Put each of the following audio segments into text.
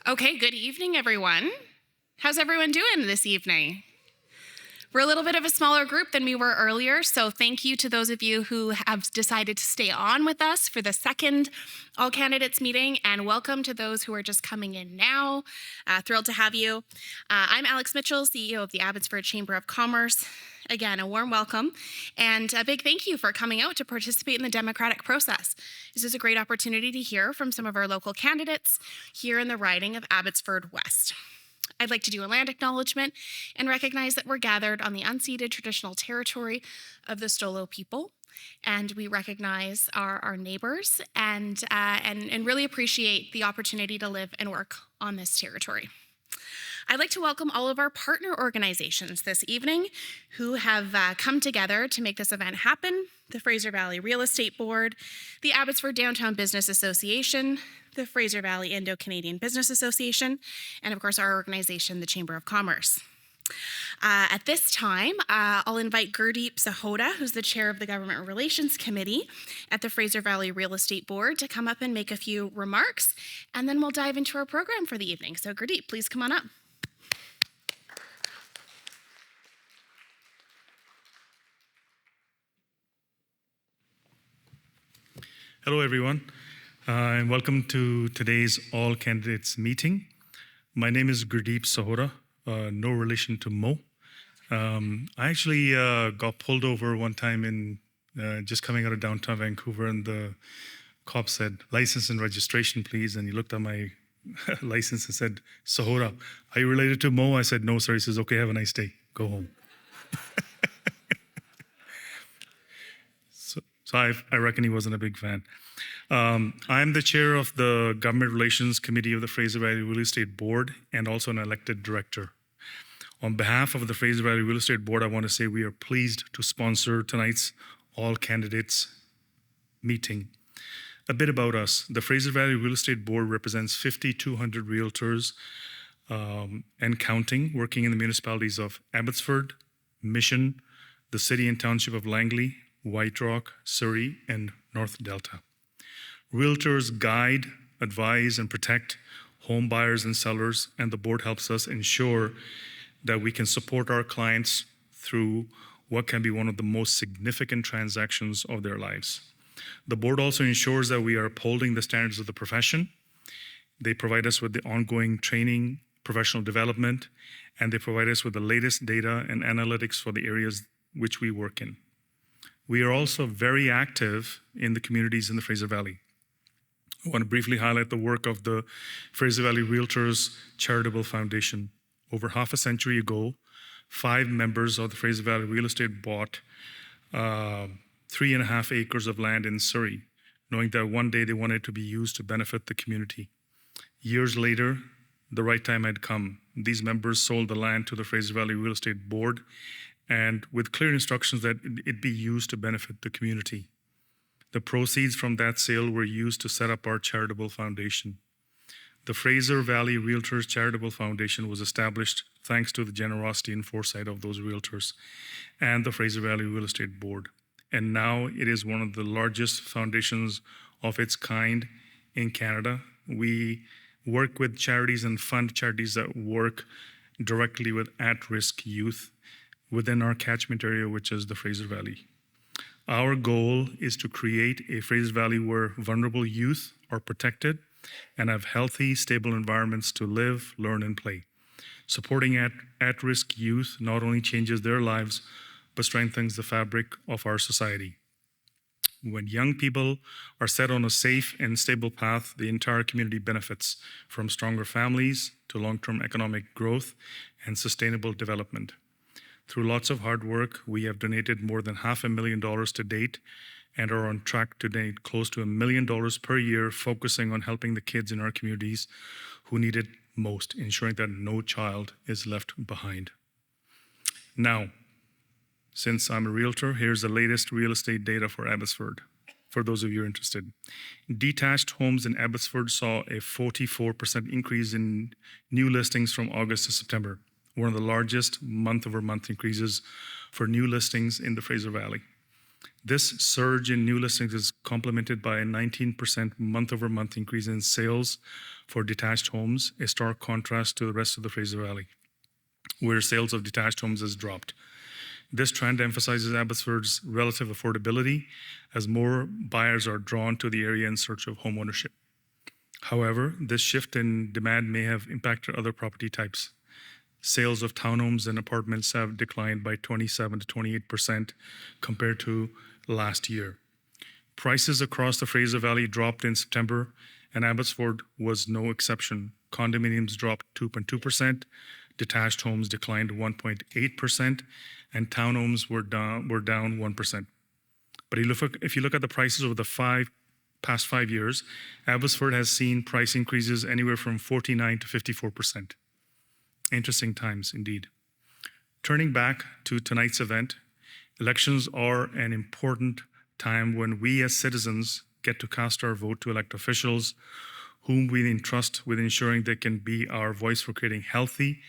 Okay, good evening, everyone. How's everyone doing this evening? We're a little bit of a smaller group than we were earlier, so thank you to those of you who have decided to stay on with us for the second All Candidates meeting, and welcome to those who are just coming in now. Thrilled to have you. I'm Alex Mitchell, CEO of the Abbotsford Chamber of Commerce. Again, a warm welcome and a big thank you for coming out to participate in the democratic process. This is a great opportunity to hear from some of our local candidates here in the riding of Abbotsford West. I'd like to do a land acknowledgement and recognize that we're gathered on the unceded traditional territory of the Stolo people, and we recognize our neighbors and really appreciate the opportunity to live and work on this territory. I'd like to welcome all of our partner organizations this evening who have come together to make this event happen: the Fraser Valley Real Estate Board, the Abbotsford Downtown Business Association, the Fraser Valley Indo Canadian Business Association, and of course our organization, the Chamber of Commerce. At this time, I'll invite Gurdeep Sahota, who's the chair of the Government Relations Committee at the Fraser Valley Real Estate Board, to come up and make a few remarks, and then we'll dive into our program for the evening. So Gurdeep, please come on up. Hello, everyone, and welcome to today's All Candidates meeting. My name is Gurdeep Sahota, no relation to Mo. I actually got pulled over one time in just coming out of downtown Vancouver, and the cop said, "License and registration, please." And he looked at my license and said, "Sahota, are you related to Mo?" I said, "No, sir." He says, "Okay, have a nice day. Go home." So I reckon he wasn't a big fan. I'm the chair of the Government Relations Committee of the Fraser Valley Real Estate Board and also an elected director. On behalf of the Fraser Valley Real Estate Board, I want to say we are pleased to sponsor tonight's All Candidates meeting. A bit about us. The Fraser Valley Real Estate Board represents 5,200 realtors and counting, working in the municipalities of Abbotsford, Mission, the city and township of Langley, White Rock, Surrey, and North Delta. Realtors guide, advise, and protect home buyers and sellers, and the board helps us ensure that we can support our clients through what can be one of the most significant transactions of their lives. The board also ensures that we are upholding the standards of the profession. They provide us with the ongoing training, professional development, and they provide us with the latest data and analytics for the areas which we work in. We are also very active in the communities in the Fraser Valley. I want to briefly highlight the work of the Fraser Valley Realtors Charitable Foundation. Over half a century ago, 5 members of the Fraser Valley Real Estate bought 3.5 acres of land in Surrey, knowing that one day they wanted it to be used to benefit the community. Years later, the right time had come. These members sold the land to the Fraser Valley Real Estate Board, and with clear instructions that it be used to benefit the community. The proceeds from that sale were used to set up our charitable foundation. The Fraser Valley Realtors Charitable Foundation was established thanks to the generosity and foresight of those realtors and the Fraser Valley Real Estate Board. And now it is one of the largest foundations of its kind in Canada. We work with charities and fund charities that work directly with at-risk youth within our catchment area, which is the Fraser Valley. Our goal is to create a Fraser Valley where vulnerable youth are protected and have healthy, stable environments to live, learn, and play. Supporting at-risk youth not only changes their lives, but strengthens the fabric of our society. When young people are set on a safe and stable path, the entire community benefits, from stronger families to long-term economic growth and sustainable development. Through lots of hard work, we have donated more than $500,000 to date and are on track to donate close to $1 million per year, focusing on helping the kids in our communities who need it most, ensuring that no child is left behind. Now, since I'm a realtor, here's the latest real estate data for Abbotsford, for those of you interested. Detached homes in Abbotsford saw a 44% increase in new listings from August to September, one of the largest month-over-month increases for new listings in the Fraser Valley. This surge in new listings is complemented by a 19% month-over-month increase in sales for detached homes, a stark contrast to the rest of the Fraser Valley, where sales of detached homes has dropped. This trend emphasizes Abbotsford's relative affordability as more buyers are drawn to the area in search of home ownership. However, this shift in demand may have impacted other property types. Sales of townhomes and apartments have declined by 27 to 28% compared to last year. Prices across the Fraser Valley dropped in September, and Abbotsford was no exception. Condominiums dropped 2.2%, detached homes declined 1.8%, and townhomes were down 1%. But if you look at the prices over the past 5 years, Abbotsford has seen price increases anywhere from 49 to 54%. Interesting times indeed. Turning back to tonight's event, elections are an important time when we as citizens get to cast our vote to elect officials whom we entrust with ensuring they can be our voice for creating healthy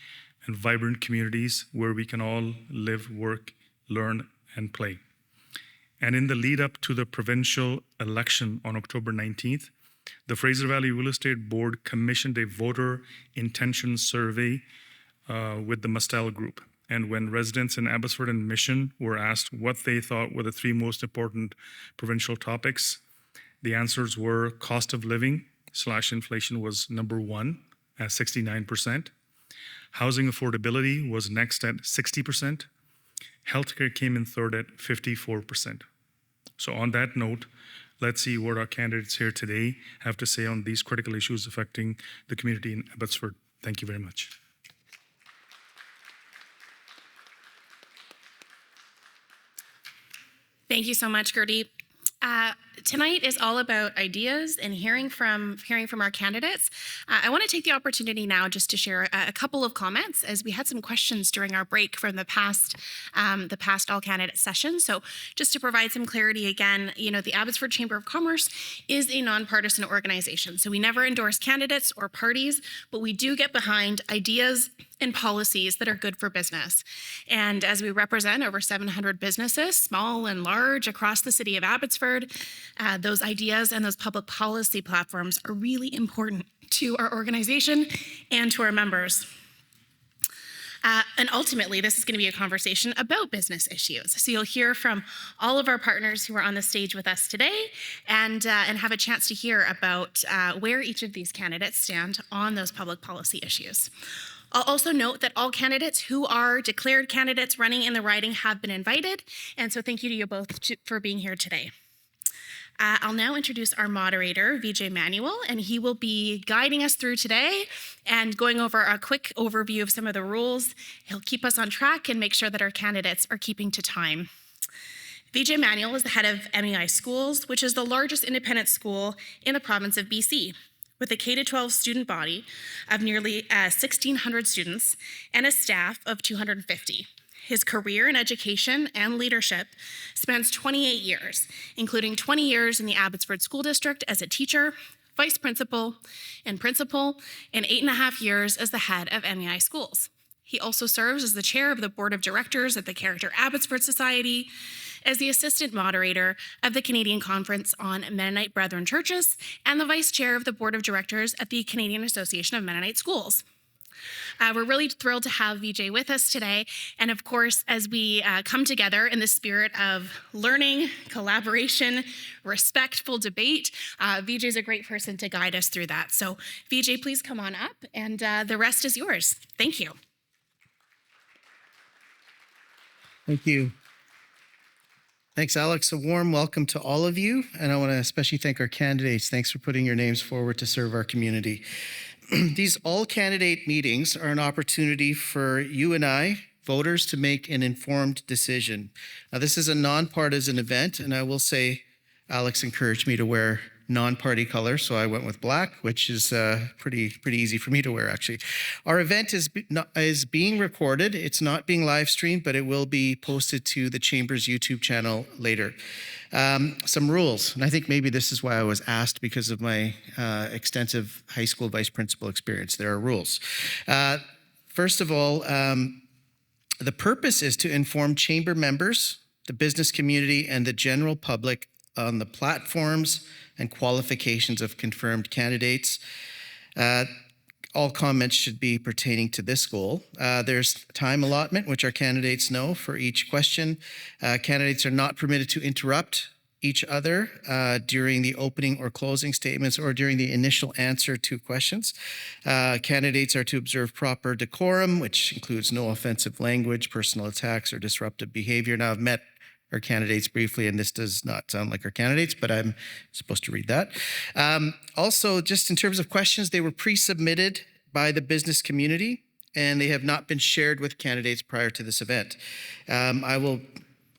and vibrant communities where we can all live, work, learn, and play. And in the lead up to the provincial election on October 19th, the Fraser Valley Real Estate Board commissioned a voter intention survey with the Mustel Group. And when residents in Abbotsford and Mission were asked what they thought were the three most important provincial topics, the answers were cost of living / inflation was number one at 69%. Housing affordability was next at 60%. Healthcare came in third at 54%. So on that note, let's see what our candidates here today have to say on these critical issues affecting the community in Abbotsford. Thank you very much. Thank you so much, Gurdeep. Tonight is all about ideas and hearing from our candidates. I want to take the opportunity now just to share a couple of comments, as we had some questions during our break from the past all candidate session. So just to provide some clarity again, the Abbotsford Chamber of Commerce is a nonpartisan organization. So we never endorse candidates or parties, but we do get behind ideas and policies that are good for business. And as we represent over 700 businesses, small and large, across the city of Abbotsford, those ideas and those public policy platforms are really important to our organization and to our members. And ultimately, this is going to be a conversation about business issues. So you'll hear from all of our partners who are on the stage with us today and have a chance to hear about where each of these candidates stand on those public policy issues. I'll also note that all candidates who are declared candidates running in the riding have been invited, and so thank you to you both for being here today. I'll now introduce our moderator, Vijay Manuel, and he will be guiding us through today and going over a quick overview of some of the rules. He'll keep us on track and make sure that our candidates are keeping to time. Vijay Manuel is the head of MEI Schools, which is the largest independent school in the province of BC, with a K-12 student body of nearly 1,600 students and a staff of 250. His career in education and leadership spans 28 years, including 20 years in the Abbotsford School District as a teacher, vice principal, and 8.5 years as the head of MEI Schools. He also serves as the chair of the board of directors at the Character Abbotsford Society, as the assistant moderator of the Canadian Conference on Mennonite Brethren Churches, and the vice chair of the board of directors at the Canadian Association of Mennonite Schools. We're really thrilled to have Vijay with us today. And of course, as we come together in the spirit of learning, collaboration, respectful debate, Vijay is a great person to guide us through that. So Vijay, please come on up, and the rest is yours. Thank you. Thank you. Thanks, Alex. A warm welcome to all of you. And I want to especially thank our candidates. Thanks for putting your names forward to serve our community. These all-candidate meetings are an opportunity for you and I, voters, to make an informed decision. Now, this is a nonpartisan event, and I will say Alex encouraged me to wear non-party colors, so I went with black, which is pretty easy for me to wear, actually. Our event is being recorded. It's not being live streamed, but it will be posted to the Chamber's YouTube channel later. Some rules, and I think maybe this is why I was asked because of my extensive high school vice principal experience. There are rules. First of all, the purpose is to inform Chamber members, the business community, and the general public on the platforms and qualifications of confirmed candidates. All comments should be pertaining to this goal. There's time allotment, which our candidates know for each question. Candidates are not permitted to interrupt each other during the opening or closing statements or during the initial answer to questions. Candidates are to observe proper decorum, which includes no offensive language, personal attacks, or disruptive behavior. Now, I've met our candidates briefly, and this does not sound like our candidates, but I'm supposed to read that. Also, just in terms of questions, they were pre-submitted by the business community, and they have not been shared with candidates prior to this event. I will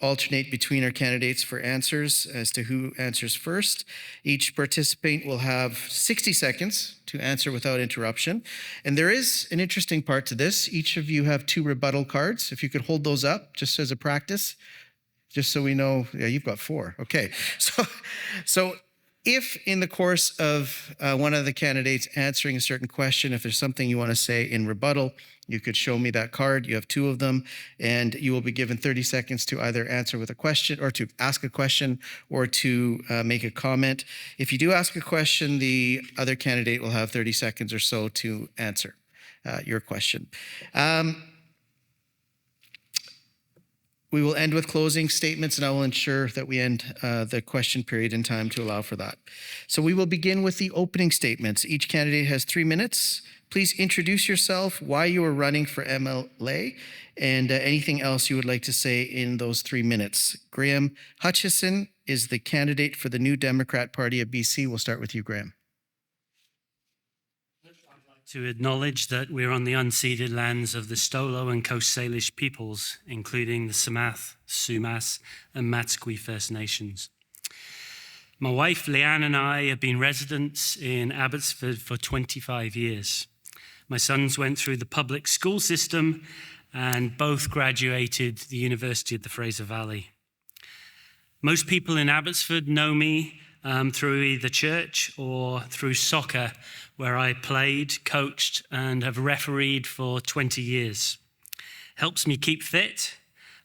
alternate between our candidates for answers as to who answers first. Each participant will have 60 seconds to answer without interruption. And there is an interesting part to this. Each of you have 2 rebuttal cards. If you could hold those up just as a practice. Just so we know, yeah, you've got 4. Okay. So if in the course of one of the candidates answering a certain question, if there's something you want to say in rebuttal, you could show me that card. You have 2 of them, and you will be given 30 seconds to either answer with a question or to ask a question or to make a comment. If you do ask a question, the other candidate will have 30 seconds or so to answer your question. We will end with closing statements, and I will ensure that we end the question period in time to allow for that. So we will begin with the opening statements. Each candidate has 3 minutes. Please introduce yourself, why you are running for MLA, and anything else you would like to say in those 3 minutes. Graham Hutchison is the candidate for the New Democrat Party of BC. We'll start with you, Graham. To acknowledge that we're on the unceded lands of the Stolo and Coast Salish peoples, including the Samath, Sumas, and Matsqui First Nations. My wife, Leanne, and I have been residents in Abbotsford for 25 years. My sons went through the public school system and both graduated the University of the Fraser Valley. Most people in Abbotsford know me through either church or through soccer, where I played, coached, and have refereed for 20 years. Helps me keep fit,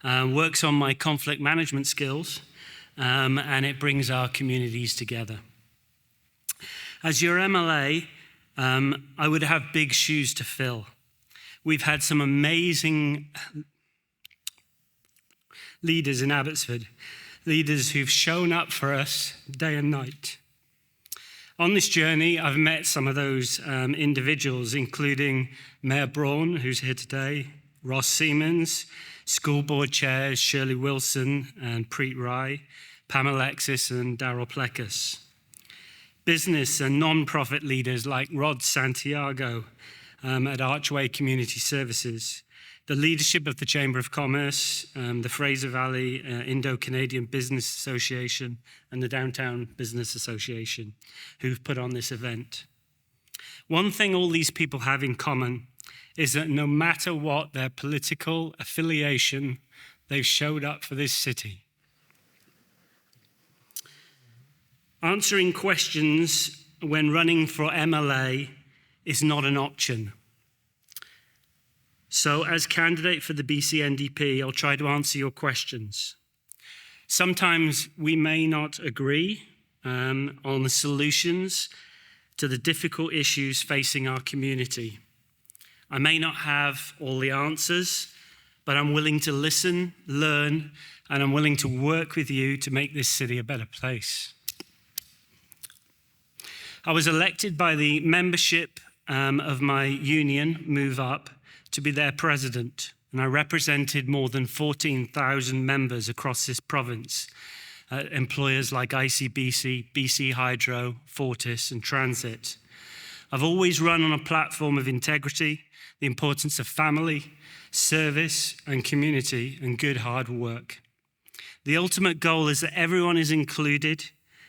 works on my conflict management skills, and it brings our communities together. As your MLA, I would have big shoes to fill. We've had some amazing leaders in Abbotsford, leaders who've shown up for us day and night. On this journey, I've met some of those individuals, including Mayor Braun, who's here today, Ross Siemens, school board chairs Shirley Wilson and Preet Rai, Pam Alexis and Daryl Plekas. Business and non-profit leaders like Rod Santiago at Archway Community Services, the leadership of the Chamber of Commerce, the Fraser Valley Indo Canadian Business Association, and the Downtown Business Association, who've put on this event. One thing all these people have in common is that no matter what their political affiliation, they've showed up for this city. Answering questions when running for MLA is not an option. So as candidate for the BC NDP, I'll try to answer your questions. Sometimes we may not agree on the solutions to the difficult issues facing our community. I may not have all the answers, but I'm willing to listen, learn, and I'm willing to work with you to make this city a better place. I was elected by the membership of my union, Move Up, to be their president, and I represented more than 14,000 members across this province, employers like ICBC, BC Hydro, Fortis, and Transit. I've always run on a platform of integrity, the importance of family, service, and community, and good hard work. The ultimate goal is that everyone is included,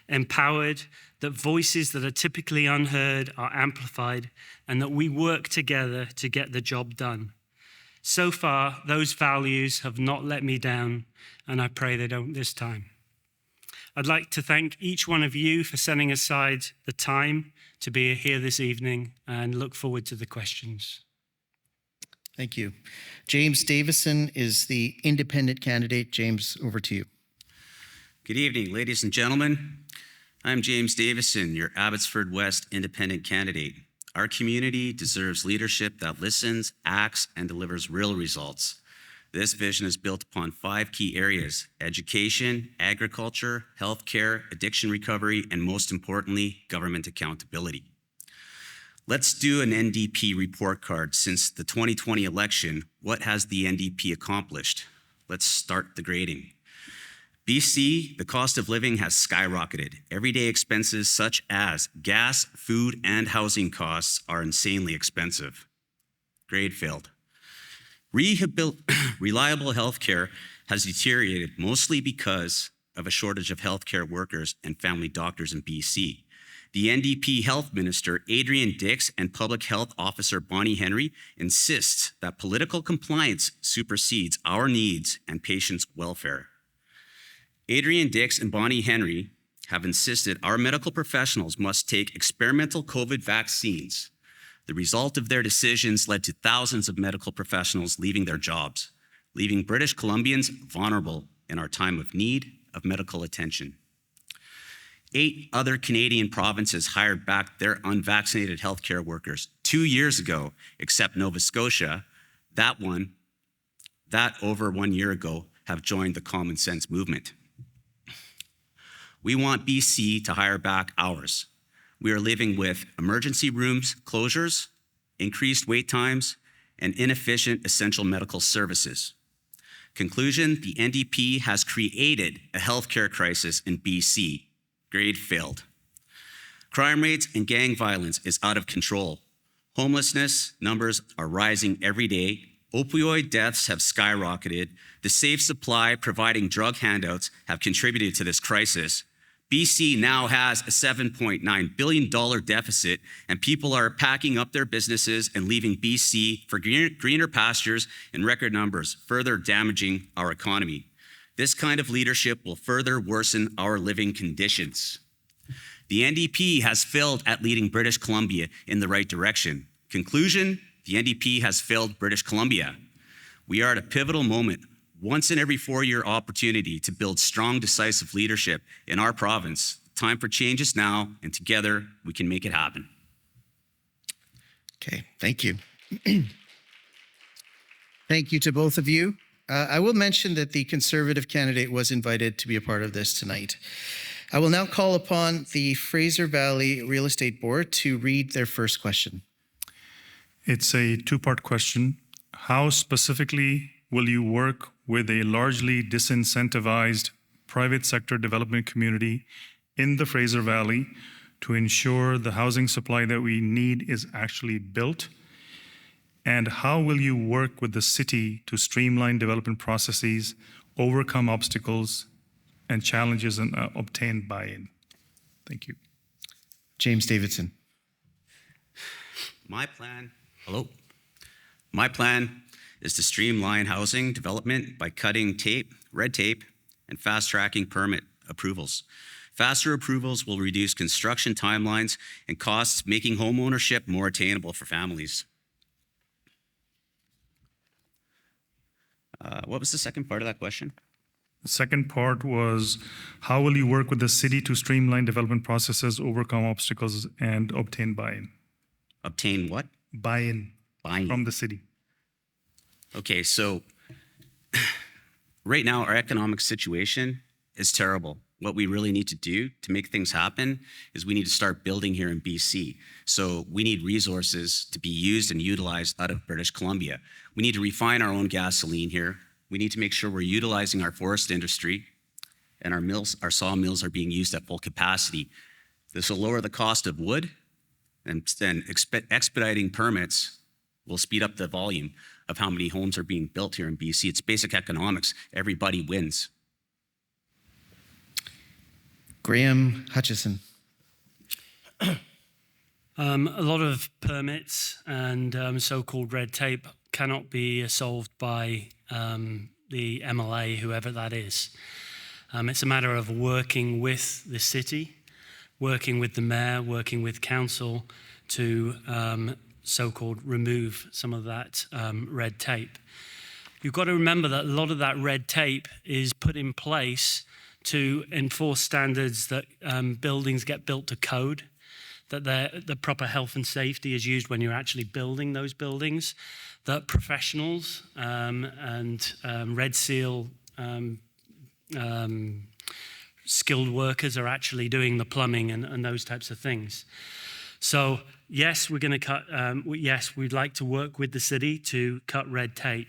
empowered, that voices that are typically unheard are amplified, and that we work together to get the job done. So far, those values have not let me down, and I pray they don't this time. I'd like to thank each one of you for setting aside the time to be here this evening, and look forward to the questions. Thank you. James Davison is the independent candidate. James, over to you. Good evening, ladies and gentlemen. I'm James Davison, your Abbotsford West independent candidate. Our community deserves leadership that listens, acts, and delivers real results. This vision is built upon 5 key areas: education, agriculture, healthcare, addiction recovery, and most importantly, government accountability. Let's do an NDP report card. Since the 2020 election, what has the NDP accomplished? Let's start the grading. BC, the cost of living has skyrocketed. Everyday expenses such as gas, food, and housing costs are insanely expensive. Grade failed. Reliable healthcare has deteriorated mostly because of a shortage of healthcare workers and family doctors in BC. The NDP Health Minister, Adrian Dix, and Public Health Officer, Bonnie Henry, insist that political compliance supersedes our needs and patients' welfare. Adrian Dix and Bonnie Henry have insisted our medical professionals must take experimental COVID vaccines. The result of their decisions led to thousands of medical professionals leaving their jobs, leaving British Columbians vulnerable in our time of need of medical attention. 8 other Canadian provinces hired back their unvaccinated healthcare workers 2 years ago, except Nova Scotia. That over 1 year ago have joined the common sense movement. We want BC to hire back ours. We are living with emergency rooms closures, increased wait times, and inefficient essential medical services. Conclusion, the NDP has created a healthcare crisis in BC. Grade failed. Crime rates and gang violence is out of control. Homelessness numbers are rising every day. Opioid deaths have skyrocketed. The safe supply providing drug handouts have contributed to this crisis. BC now has a $7.9 billion deficit, and people are packing up their businesses and leaving BC for greener pastures in record numbers, further damaging our economy. This kind of leadership will further worsen our living conditions. The NDP has failed at leading British Columbia in the right direction. Conclusion, the NDP has failed British Columbia. We are at a pivotal moment, once in every 4-year opportunity to build strong, decisive leadership in our province. Time for change is now, and together we can make it happen. Okay, thank you. Thank you to both of you. I will mention that the Conservative candidate was invited to be a part of this tonight. I will now call upon the Fraser Valley Real Estate Board to read their first question. It's a 2-part question. How specifically will you work with a largely disincentivized private sector development community in the Fraser Valley to ensure the housing supply that we need is actually built? And how will you work with the city to streamline development processes, overcome obstacles and challenges, and obtain buy-in? Thank you. James Davidson. My plan is to streamline housing development by cutting red tape, and fast-tracking permit approvals. Faster approvals will reduce construction timelines and costs, making homeownership more attainable for families. What was the second part of that question? The second part was, how will you work with the city to streamline development processes, overcome obstacles, and obtain buy-in? Obtain what? Buy-in from the city. Okay, so right now our economic situation is terrible. What we really need to do to make things happen is we need to start building here in BC. So we need resources to be used and utilized out of British Columbia. We need to refine our own gasoline here. We need to make sure we're utilizing our forest industry, and our sawmills are being used at full capacity. This will lower the cost of wood, and then expediting permits will speed up the volume of how many homes are being built here in BC. It's basic economics. Everybody wins. Graham Hutchison. A lot of permits and so-called red tape cannot be solved by the MLA, whoever that is. It's a matter of working with the city, working with the mayor, working with council to so-called remove some of that red tape. You've got to remember that a lot of that red tape is put in place to enforce standards that buildings get built to code, that the proper health and safety is used when you're actually building those buildings, that professionals and Red Seal skilled workers are actually doing the plumbing and those types of things. So yes, we're going to cut. Yes, we'd like to work with the city to cut red tape.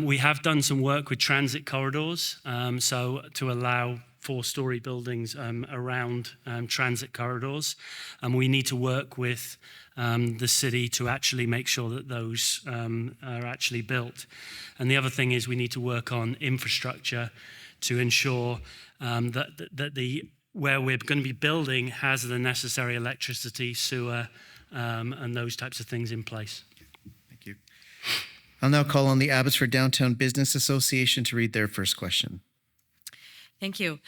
We have done some work with transit corridors, so to allow 4-story buildings around transit corridors, and we need to work with the city to actually make sure that those are actually built. And the other thing is we need to work on infrastructure to ensure that where we're going to be building has the necessary electricity, sewer, and those types of things in place. Thank you. I'll now call on the Abbotsford Downtown Business Association to read their first question. Thank you.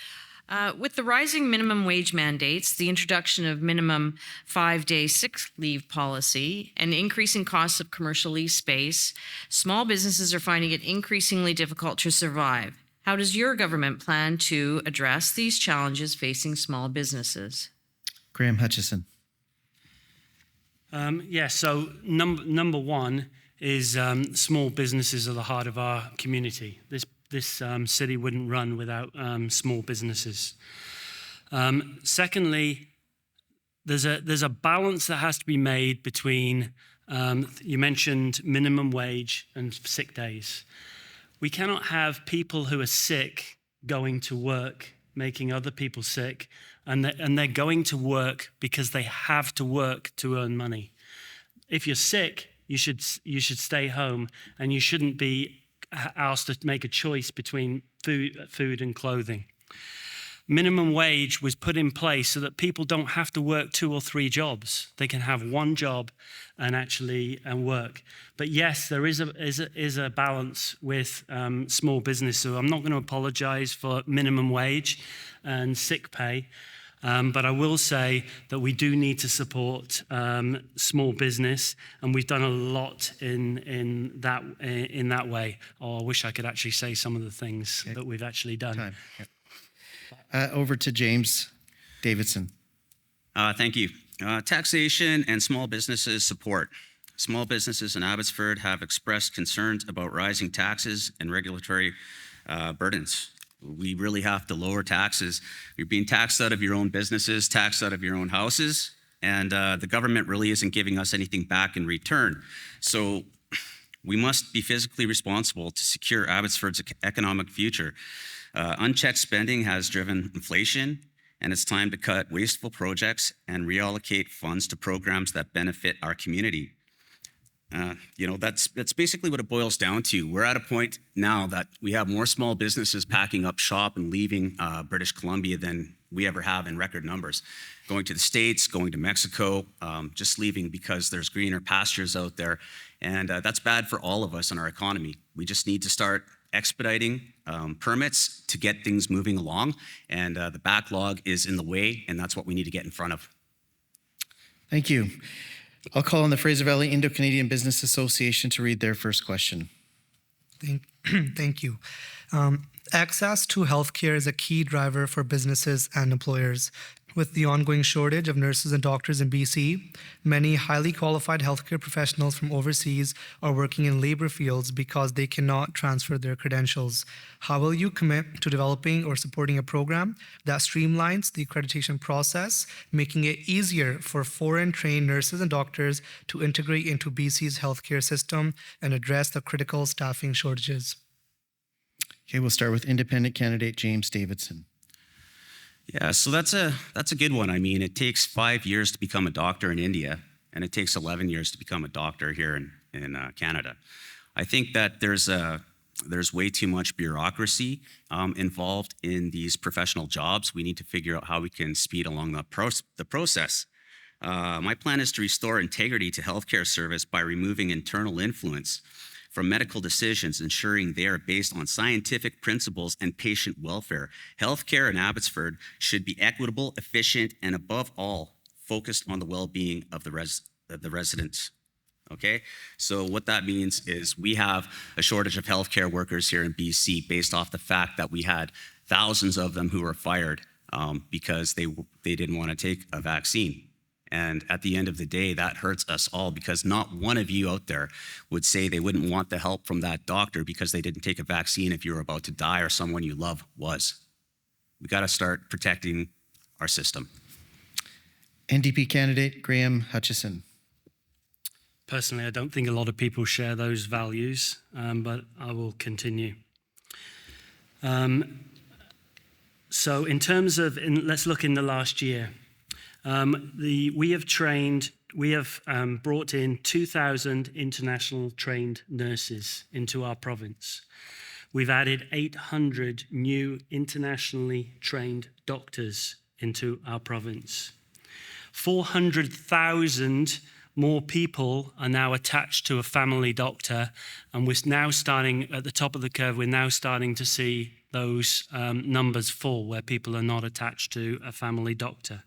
With the rising minimum wage mandates, the introduction of minimum 5-day sick leave policy, and increasing costs of commercial lease space, small businesses are finding it increasingly difficult to survive. How does your government plan to address these challenges facing small businesses? Graham Hutchison. So number one is small businesses are the heart of our community. This city wouldn't run without small businesses. Secondly, there's a balance that has to be made between, you mentioned minimum wage and sick days. We cannot have people who are sick going to work, making other people sick, and they're going to work because they have to work to earn money. If you're sick, you should stay home, and you shouldn't be asked to make a choice between food and clothing. Minimum wage was put in place so that people don't have to work 2 or 3 jobs. They can have one job and work. But yes, there is a balance with small business. So I'm not going to apologize for minimum wage and sick pay. But I will say that we do need to support small business, and we've done a lot in that way. Oh, I wish I could actually say some of the things that we've actually done. Time. Yep. Over to James Davidson. Thank you. Taxation and small businesses support. Small businesses in Abbotsford have expressed concerns about rising taxes and regulatory burdens. We really have to lower taxes. You're being taxed out of your own businesses, taxed out of your own houses, and the government really isn't giving us anything back in return. So we must be fiscally responsible to secure Abbotsford's economic future. Unchecked spending has driven inflation, and it's time to cut wasteful projects and reallocate funds to programs that benefit our community. That's basically what it boils down to. We're at a point now that we have more small businesses packing up shop and leaving British Columbia than we ever have in record numbers. Going to the States, going to Mexico, just leaving because there's greener pastures out there. And that's bad for all of us in our economy. We just need to start expediting permits to get things moving along. And the backlog is in the way, and that's what we need to get in front of. Thank you. I'll call on the Fraser Valley Indo-Canadian Business Association to read their first question. Thank you. Access to healthcare is a key driver for businesses and employers. With the ongoing shortage of nurses and doctors in BC, many highly qualified healthcare professionals from overseas are working in labor fields because they cannot transfer their credentials. How will you commit to developing or supporting a program that streamlines the accreditation process, making it easier for foreign-trained nurses and doctors to integrate into BC's healthcare system and address the critical staffing shortages? Okay, we'll start with independent candidate James Davidson. Yeah, so that's a good one. I mean, it takes 5 years to become a doctor in India, and it takes 11 years to become a doctor here in Canada. I think that there's way too much bureaucracy involved in these professional jobs. We need to figure out how we can speed along the process. My plan is to restore integrity to healthcare service by removing internal influence from medical decisions, ensuring they are based on scientific principles and patient welfare. Healthcare in Abbotsford should be equitable, efficient, and above all, focused on the well-being of the residents. Okay? So what that means is we have a shortage of healthcare workers here in BC based off the fact that we had thousands of them who were fired because they didn't want to take a vaccine. And at the end of the day, that hurts us all because not one of you out there would say they wouldn't want the help from that doctor because they didn't take a vaccine if you were about to die or someone you love was. We got to start protecting our system. NDP candidate Graham Hutchison. Personally, I don't think a lot of people share those values, but I will continue. So in terms of, let's look in the last year. We have brought in 2,000 international trained nurses into our province. We've added 800 new internationally trained doctors into our province. 400,000 more people are now attached to a family doctor, and we're now starting at the top of the curve. We're now starting to see those numbers fall where people are not attached to a family doctor.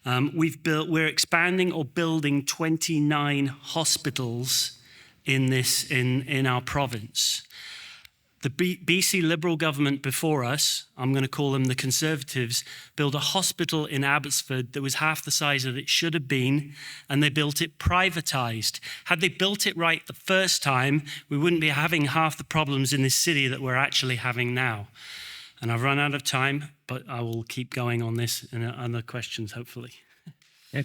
We're expanding or building 29 hospitals in our province. The BC Liberal government before us, I'm going to call them the Conservatives, built a hospital in Abbotsford that was half the size that it should have been, and they built it privatised. Had they built it right the first time, we wouldn't be having half the problems in this city that we're actually having now. And I've run out of time, but I will keep going on this and other questions, hopefully. I'll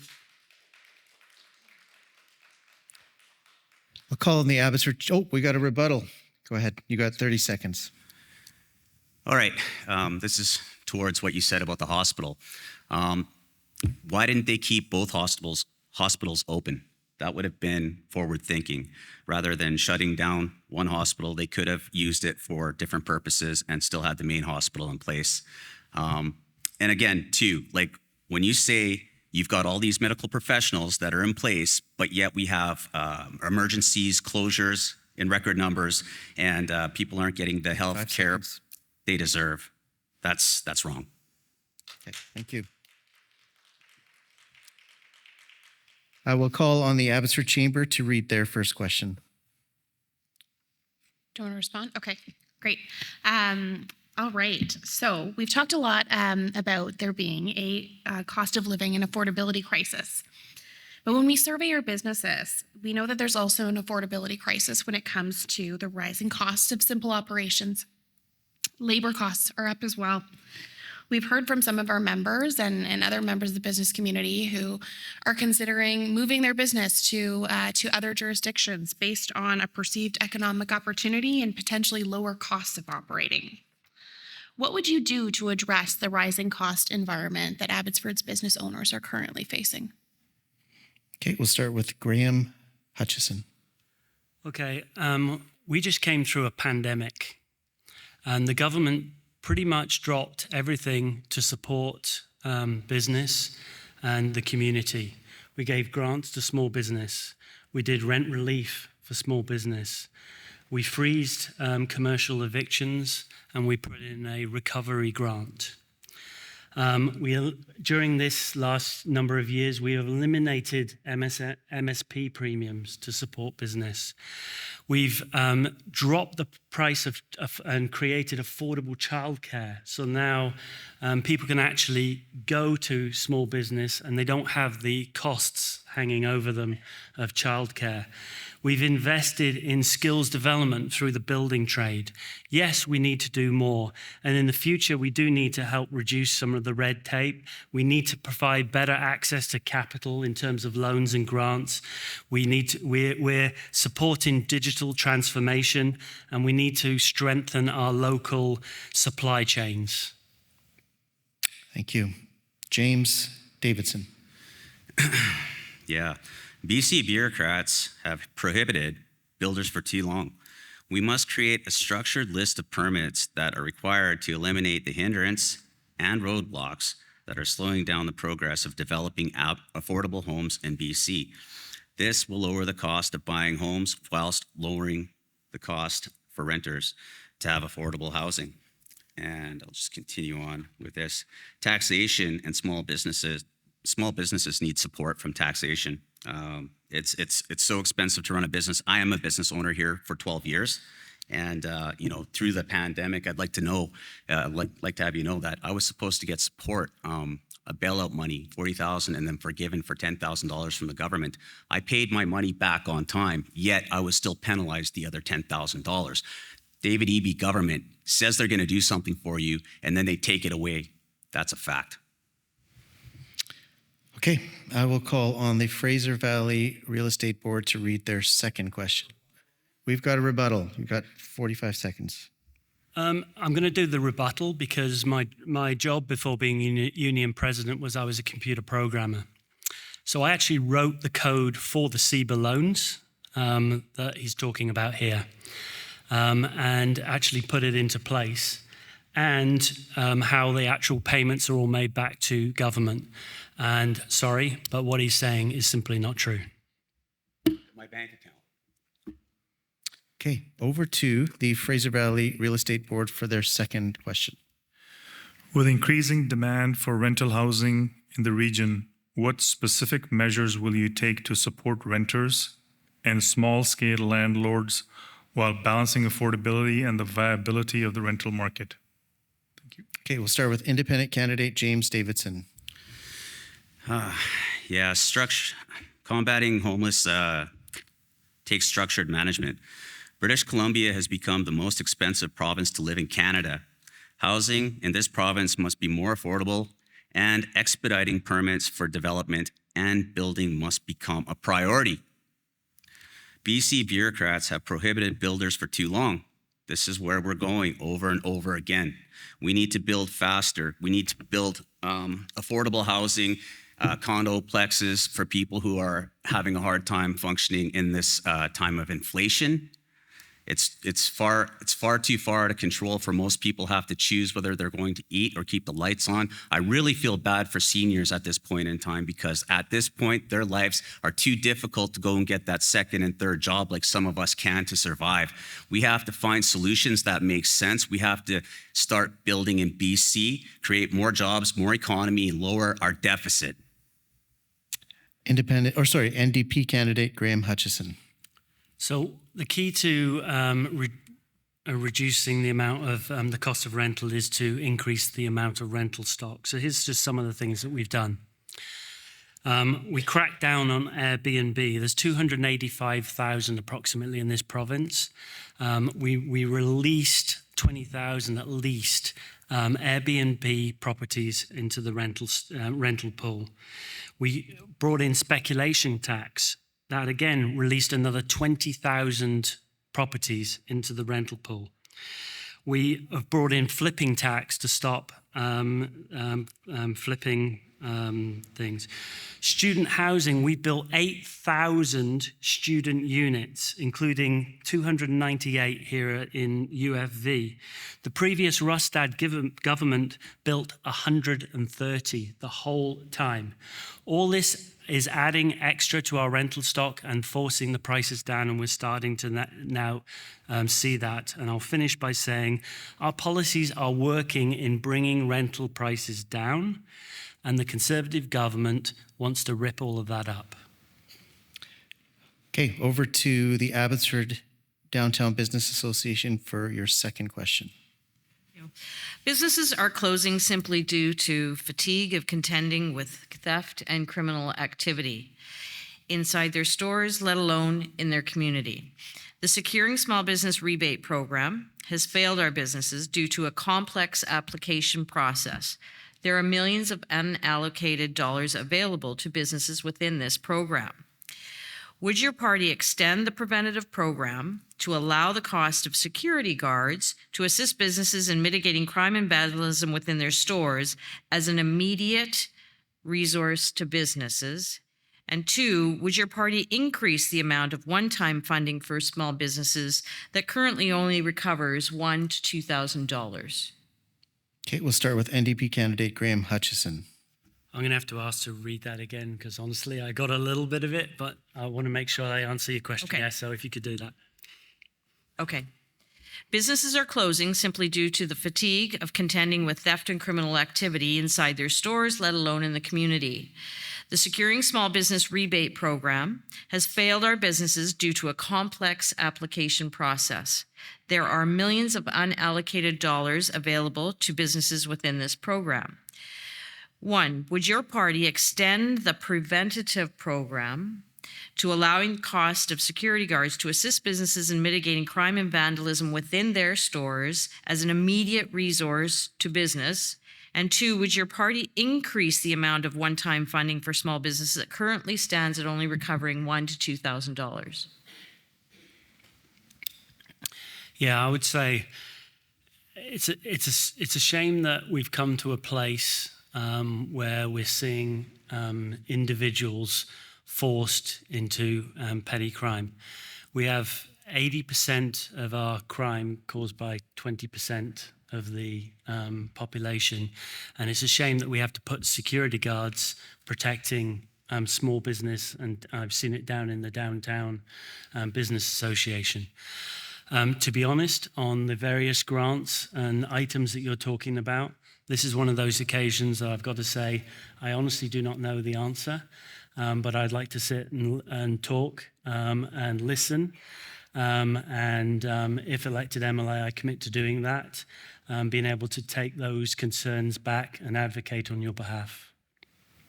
call on the Abbotsford. Oh, we got a rebuttal. Go ahead. You got 30 seconds. All right. This is towards what you said about the hospital. Why didn't they keep both hospitals open? That would have been forward thinking. Rather than shutting down one hospital, they could have used it for different purposes and still had the main hospital in place. And again, too, like when you say you've got all these medical professionals that are in place, but yet we have emergencies, closures in record numbers, and people aren't getting the health care they deserve. That's wrong. Okay, thank you. I will call on the Abbotsford Chamber to read their first question. Do you want to respond? Okay, great. All right. So we've talked a lot about there being a cost of living and affordability crisis. But when we survey our businesses, we know that there's also an affordability crisis when it comes to the rising costs of simple operations. Labor costs are up as well. We've heard from some of our members and other members of the business community who are considering moving their business to other jurisdictions based on a perceived economic opportunity and potentially lower costs of operating. What would you do to address the rising cost environment that Abbotsford's business owners are currently facing? Okay, we'll start with Graham Hutchison. Okay, we just came through a pandemic, and the government pretty much dropped everything to support business and the community. We gave grants to small business. We did rent relief for small business. We freezed commercial evictions, and we put in a recovery grant. During this last number of years, we have eliminated MSP premiums to support business. We've dropped the price and created affordable childcare. So now people can actually go to small business and they don't have the costs hanging over them of childcare. We've invested in skills development through the building trade. Yes, we need to do more. And in the future, we do need to help reduce some of the red tape. We need to provide better access to capital in terms of loans and grants. We're supporting digital transformation, and we need to strengthen our local supply chains. Thank you. James Davidson. Yeah. BC bureaucrats have prohibited builders for too long. We must create a structured list of permits that are required to eliminate the hindrance and roadblocks that are slowing down the progress of developing affordable homes in BC. This will lower the cost of buying homes whilst lowering the cost for renters to have affordable housing. And I'll just continue on with this. Taxation and small businesses need support from taxation. It's so expensive to run a business. I am a business owner here for 12 years. And, through the pandemic, I'd like to know, like to have you know that I was supposed to get support a bailout money, $40,000, and then forgiven for $10,000 from the government. I paid my money back on time, yet I was still penalized the other $10,000. David Eby government says they're going to do something for you, and then they take it away. That's a fact. Okay, I will call on the Fraser Valley Real Estate Board to read their second question. We've got a rebuttal. We've got 45 seconds. I'm going to do the rebuttal because my job before being union president was I was a computer programmer. So I actually wrote the code for the CBA loans that he's talking about here, and actually put it into place, and how the actual payments are all made back to government. And sorry, but what he's saying is simply not true. My bank account. Okay, over to the Fraser Valley Real Estate Board for their second question. With increasing demand for rental housing in the region, what specific measures will you take to support renters and small-scale landlords while balancing affordability and the viability of the rental market? Thank you. Okay, we'll start with independent candidate James Davidson. Combating homeless takes structured management. British Columbia has become the most expensive province to live in Canada. Housing in this province must be more affordable, and expediting permits for development and building must become a priority. BC bureaucrats have prohibited builders for too long. This is where we're going over and over again. We need to build faster. We need to build affordable housing, condoplexes for people who are having a hard time functioning in this time of inflation. It's far too far out of control for most people have to choose whether they're going to eat or keep the lights on. I really feel bad for seniors at this point in time, because at this point, their lives are too difficult to go and get that second and third job like some of us can to survive. We have to find solutions that make sense. We have to start building in BC, create more jobs, more economy, and lower our deficit. NDP candidate Graham Hutchison. So the key to reducing the amount of the cost of rental is to increase the amount of rental stock. So here's just some of the things that we've done. We cracked down on Airbnb. There's 285,000 approximately in this province. We released 20,000 at least Airbnb properties into the rental pool. We brought in speculation tax. That again released another 20,000 properties into the rental pool. We have brought in flipping tax to stop flipping things. Student housing, we built 8,000 student units, including 298 here in UFV. The previous Rustad government built 130 the whole time. All this is adding extra to our rental stock and forcing the prices down, and we're starting to now see that. And I'll finish by saying our policies are working in bringing rental prices down, and the Conservative government wants to rip all of that up. Okay, over to the Abbotsford Downtown Business Association for your second question. Businesses are closing simply due to fatigue of contending with theft and criminal activity inside their stores, let alone in their community. The Securing Small Business Rebate Program has failed our businesses due to a complex application process. There are millions of unallocated dollars available to businesses within this program. Would your party extend the preventative program to allow the cost of security guards to assist businesses in mitigating crime and vandalism within their stores as an immediate resource to businesses? And two, would your party increase the amount of one-time funding for small businesses that currently only recovers $1,000 to $2,000? Okay, we'll start with NDP candidate Graham Hutchison. I'm going to have to ask to read that again because honestly, I got a little bit of it, but I want to make sure I answer your question. Okay. Yeah, so if you could do that. Okay. Businesses are closing simply due to the fatigue of contending with theft and criminal activity inside their stores, let alone in the community. The Securing Small Business Rebate Program has failed our businesses due to a complex application process. There are millions of unallocated dollars available to businesses within this program. One, would your party extend the preventative program to allowing cost of security guards to assist businesses in mitigating crime and vandalism within their stores as an immediate resource to business? And two, would your party increase the amount of one-time funding for small businesses that currently stands at only recovering $1,000 to $2,000? Yeah, I would say it's a shame that we've come to a place where we're seeing individuals forced into petty crime. We have 80% of our crime caused by 20% of the population, and it's a shame that we have to put security guards protecting small business, and I've seen it down in the downtown business association. To be honest, on the various grants and items that you're talking about, this is one of those occasions that I've got to say, I honestly do not know the answer, but I'd like to sit and talk and listen. If elected MLA, I commit to doing that, being able to take those concerns back and advocate on your behalf.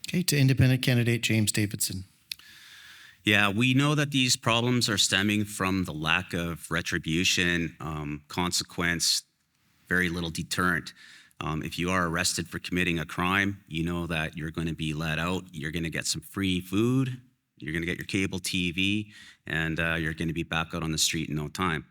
Okay, to independent candidate James Davidson. Yeah, we know that these problems are stemming from the lack of retribution, consequence, very little deterrent. If you are arrested for committing a crime, you know that you're going to be let out, you're going to get some free food, you're going to get your cable TV, and you're going to be back out on the street in no time.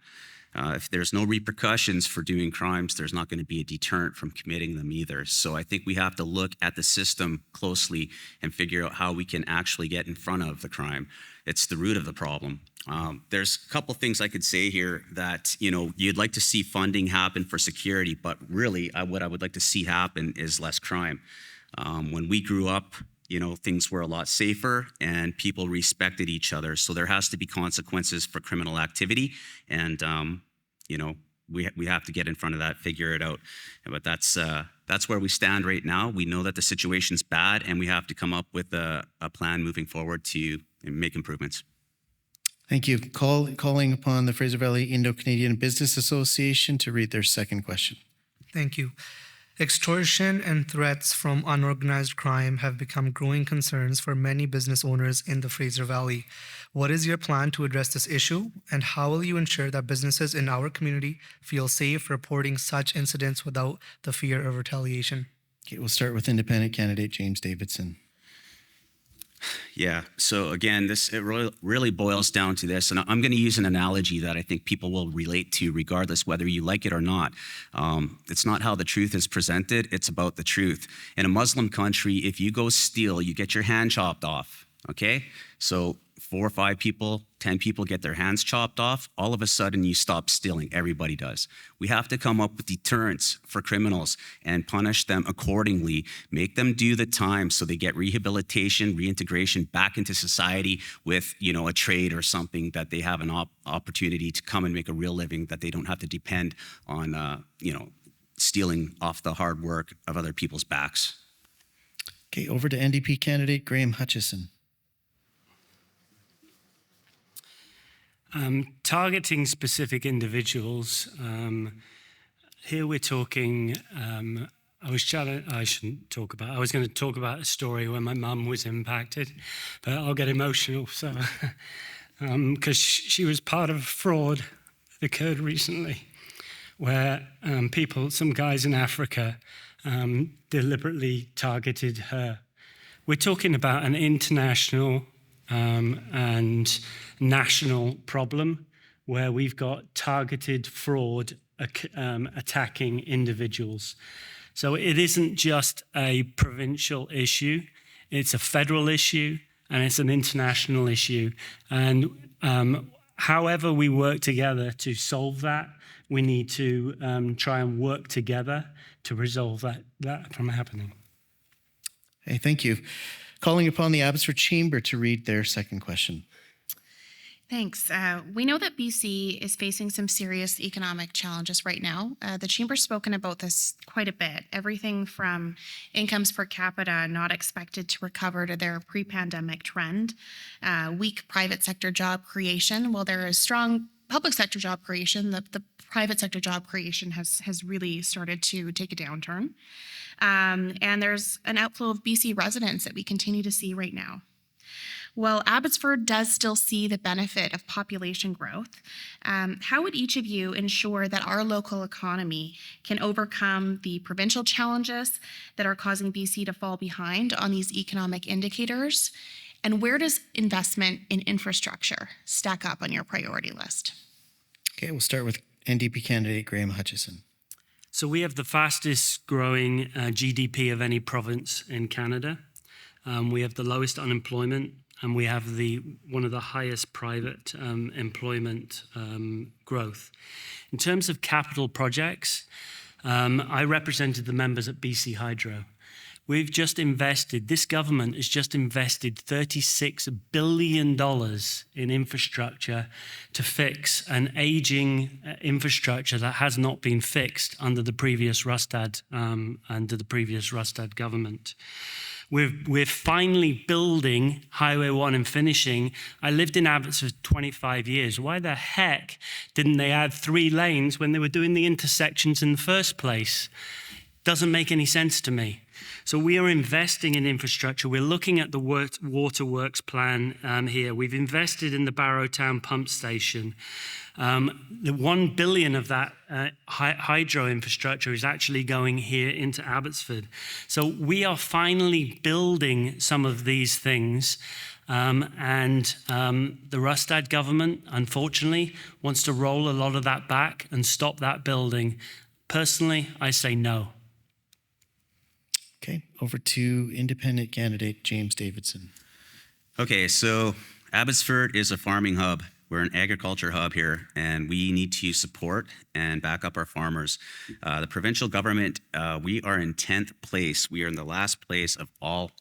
If there's no repercussions for doing crimes, there's not going to be a deterrent from committing them either. So I think we have to look at the system closely and figure out how we can actually get in front of the crime. It's the root of the problem. There's a couple things I could say here that, you'd like to see funding happen for security, but really what I would like to see happen is less crime. When we grew up, things were a lot safer and people respected each other. So there has to be consequences for criminal activity. And, we have to get in front of that, figure it out. But that's where we stand right now. We know that the situation's bad and we have to come up with a plan moving forward to make improvements. Thank you. Calling upon the Fraser Valley Indo-Canadian Business Association to read their second question. Thank you. Extortion and threats from unorganized crime have become growing concerns for many business owners in the Fraser Valley. What is your plan to address this issue, and how will you ensure that businesses in our community feel safe reporting such incidents without the fear of retaliation? Okay, we'll start with independent candidate James Davidson. Yeah. So again, it really boils down to this, and I'm going to use an analogy that I think people will relate to regardless whether you like it or not. It's not how the truth is presented, it's about the truth. In a Muslim country, if you go steal, you get your hand chopped off, okay? So 4 or 5 people, 10 people get their hands chopped off, all of a sudden you stop stealing. Everybody does. We have to come up with deterrents for criminals and punish them accordingly, make them do the time so they get rehabilitation, reintegration back into society with, a trade or something that they have an opportunity to come and make a real living, that they don't have to depend on, stealing off the hard work of other people's backs. Okay, over to NDP candidate Graham Hutchison. Targeting specific individuals. Here we're talking, I was going to talk about a story where my mum was impacted, but I'll get emotional. So, because she was part of a fraud that occurred recently where some guys in Africa deliberately targeted her. We're talking about an international and national problem where we've got targeted fraud attacking individuals. So it isn't just a provincial issue, it's a federal issue and it's an international issue. And however we work together to solve that, we need to try and work together to resolve that from happening. Hey, thank you. Calling upon the Abbotsford Chamber to read their second question. Thanks. We know that BC is facing some serious economic challenges right now. The Chamber's spoken about this quite a bit. Everything from incomes per capita not expected to recover to their pre-pandemic trend, weak private sector job creation, while there is strong public sector job creation, the private sector job creation has really started to take a downturn. And there's an outflow of BC residents that we continue to see right now. While Abbotsford does still see the benefit of population growth, how would each of you ensure that our local economy can overcome the provincial challenges that are causing BC to fall behind on these economic indicators? And where does investment in infrastructure stack up on your priority list? Okay, we'll start with NDP candidate Graham Hutchison. So we have the fastest growing GDP of any province in Canada. We have the lowest unemployment, and we have one of the highest private employment growth. In terms of capital projects, I represented the members at BC Hydro. We've just invested, this government has just invested $36 billion in infrastructure to fix an aging infrastructure that has not been fixed under the previous Rustad government. We're finally building Highway 1 and finishing. I lived in Abbotsford for 25 years. Why the heck didn't they add 3 lanes when they were doing the intersections in the first place? Doesn't make any sense to me. So we are investing in infrastructure. We're looking at the waterworks plan here. We've invested in the Barrowtown pump station. The $1 billion of that hydro infrastructure is actually going here into Abbotsford. So we are finally building some of these things. And the Rustad government, unfortunately, wants to roll a lot of that back and stop that building. Personally, I say no. Okay, over to independent candidate James Davidson. Okay, so Abbotsford is a farming hub. We're an agriculture hub here, and we need to support and back up our farmers. The provincial government, we are in 10th place. We are in the last place of all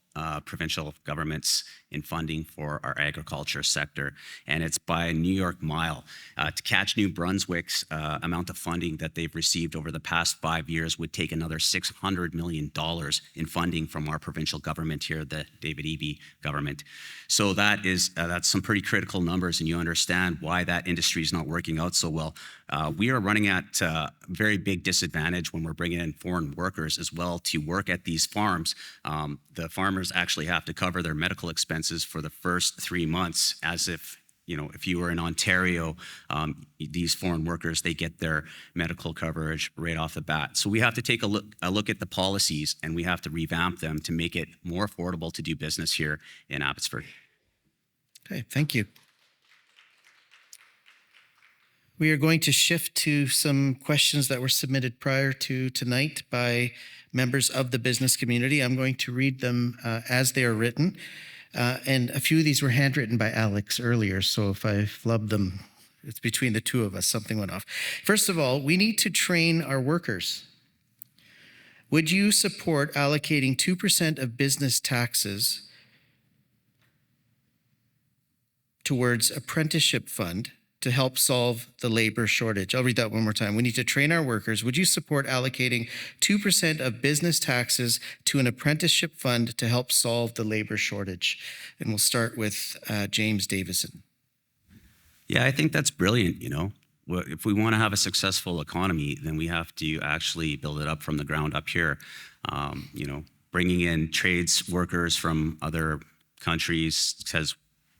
provincial governments in funding for our agriculture sector, and it's by a New York mile. To catch New Brunswick's amount of funding that they've received over the past 5 years would take another $600 million in funding from our provincial government here, the David Eby government. So that's some pretty critical numbers, and you understand why that industry is not working out so well. We are running at a very big disadvantage when we're bringing in foreign workers as well to work at these farms. The farmers actually have to cover their medical expenses for the first 3 months, as if you were in Ontario, these foreign workers, they get their medical coverage right off the bat. So we have to take a look at the policies, and we have to revamp them to make it more affordable to do business here in Abbotsford. Okay, thank you. We are going to shift to some questions that were submitted prior to tonight by members of the business community. I'm going to read them as they are written. And a few of these were handwritten by Alex earlier, so if I flubbed them, it's between the two of us, something went off. First of all, we need to train our workers. Would you support allocating 2% of business taxes towards apprenticeship fund to help solve the labor shortage? I'll read that one more time. We need to train our workers. Would you support allocating 2% of business taxes to an apprenticeship fund to help solve the labor shortage? And we'll start with James Davison. Yeah, I think that's brilliant. If we want to have a successful economy, then we have to actually build it up from the ground up here. Bringing in trades workers from other countries says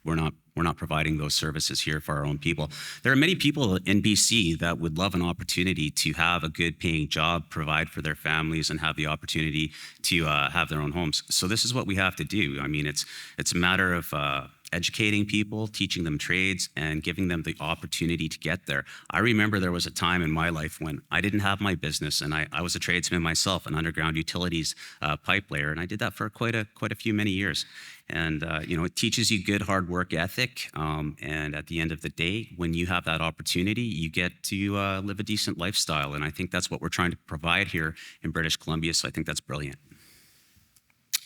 we're not providing those services here for our own people. There are many people in BC that would love an opportunity to have a good paying job, provide for their families, and have the opportunity to have their own homes. So this is what we have to do. I mean, it's a matter of educating people, teaching them trades, and giving them the opportunity to get there. I remember there was a time in my life when I didn't have my business, and I was a tradesman myself, an underground utilities pipe layer, and I did that for quite a few many years. And it teaches you good hard work ethic. And at the end of the day, when you have that opportunity, you get to live a decent lifestyle. And I think that's what we're trying to provide here in British Columbia. So I think that's brilliant.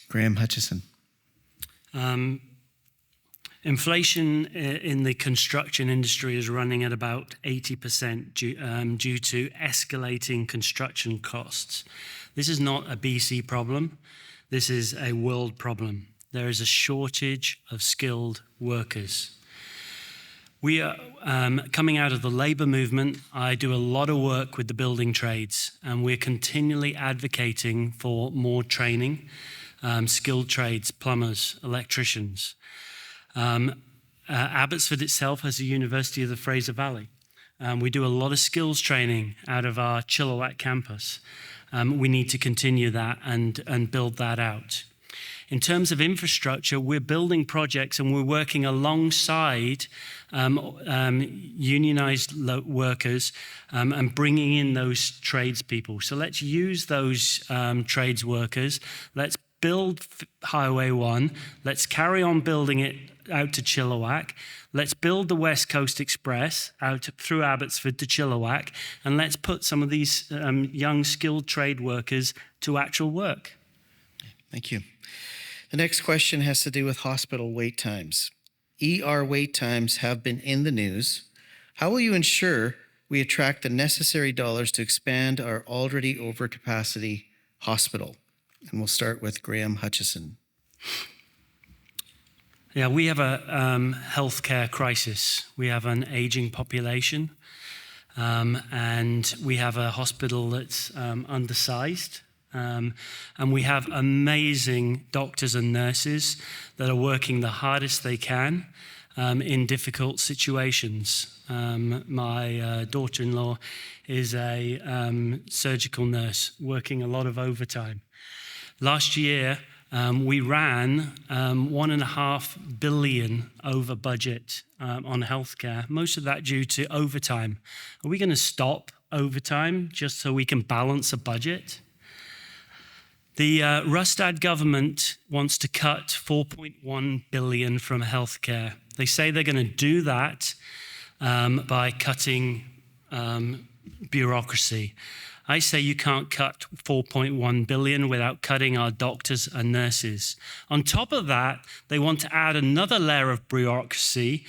Graham Hutchison. Inflation in the construction industry is running at about 80% due to escalating construction costs. This is not a BC problem. This is a world problem. There is a shortage of skilled workers. We are coming out of the labor movement. I do a lot of work with the building trades, and we're continually advocating for more training, skilled trades, plumbers, electricians. Abbotsford itself has a University of the Fraser Valley. We do a lot of skills training out of our Chilliwack campus. We need to continue that and build that out. In terms of infrastructure, we're building projects and we're working alongside unionized workers and bringing in those tradespeople. So let's use those trades workers. Let's build Highway 1. Let's carry on building it out to Chilliwack. Let's build the West Coast Express out through Abbotsford to Chilliwack. And let's put some of these young skilled trade workers to actual work. Thank you. The next question has to do with hospital wait times. ER wait times have been in the news. How will you ensure we attract the necessary dollars to expand our already overcapacity hospital? And we'll start with Graham Hutchison. Yeah, we have a healthcare crisis. We have an aging population, and we have a hospital that's undersized. And we have amazing doctors and nurses that are working the hardest they can in difficult situations. My daughter-in-law is a surgical nurse working a lot of overtime. Last year, we ran $1.5 billion over budget on healthcare, most of that due to overtime. Are we going to stop overtime just so we can balance a budget? The Rustad government wants to cut $4.1 billion from healthcare. They say they're going to do that by cutting bureaucracy. I say you can't cut $4.1 billion without cutting our doctors and nurses. On top of that, they want to add another layer of bureaucracy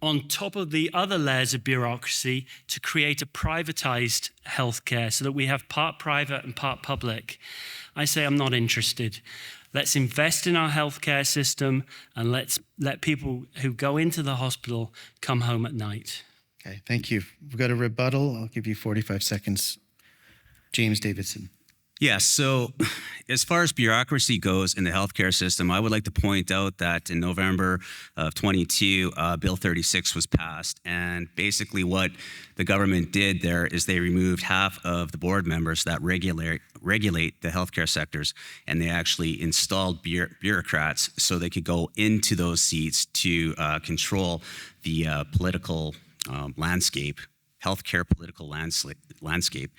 on top of the other layers of bureaucracy to create a privatized healthcare so that we have part private and part public. I say I'm not interested. Let's invest in our healthcare system and let's let people who go into the hospital come home at night. Okay, thank you. We've got a rebuttal. I'll give you 45 seconds. James Davidson. Yeah, so as far as bureaucracy goes in the healthcare system, I would like to point out that in November of 22, Bill 36 was passed. And basically what the government did there is they removed half of the board members that regulate the healthcare sectors, and they actually installed bureaucrats so they could go into those seats to control the political landscape, healthcare political landscape.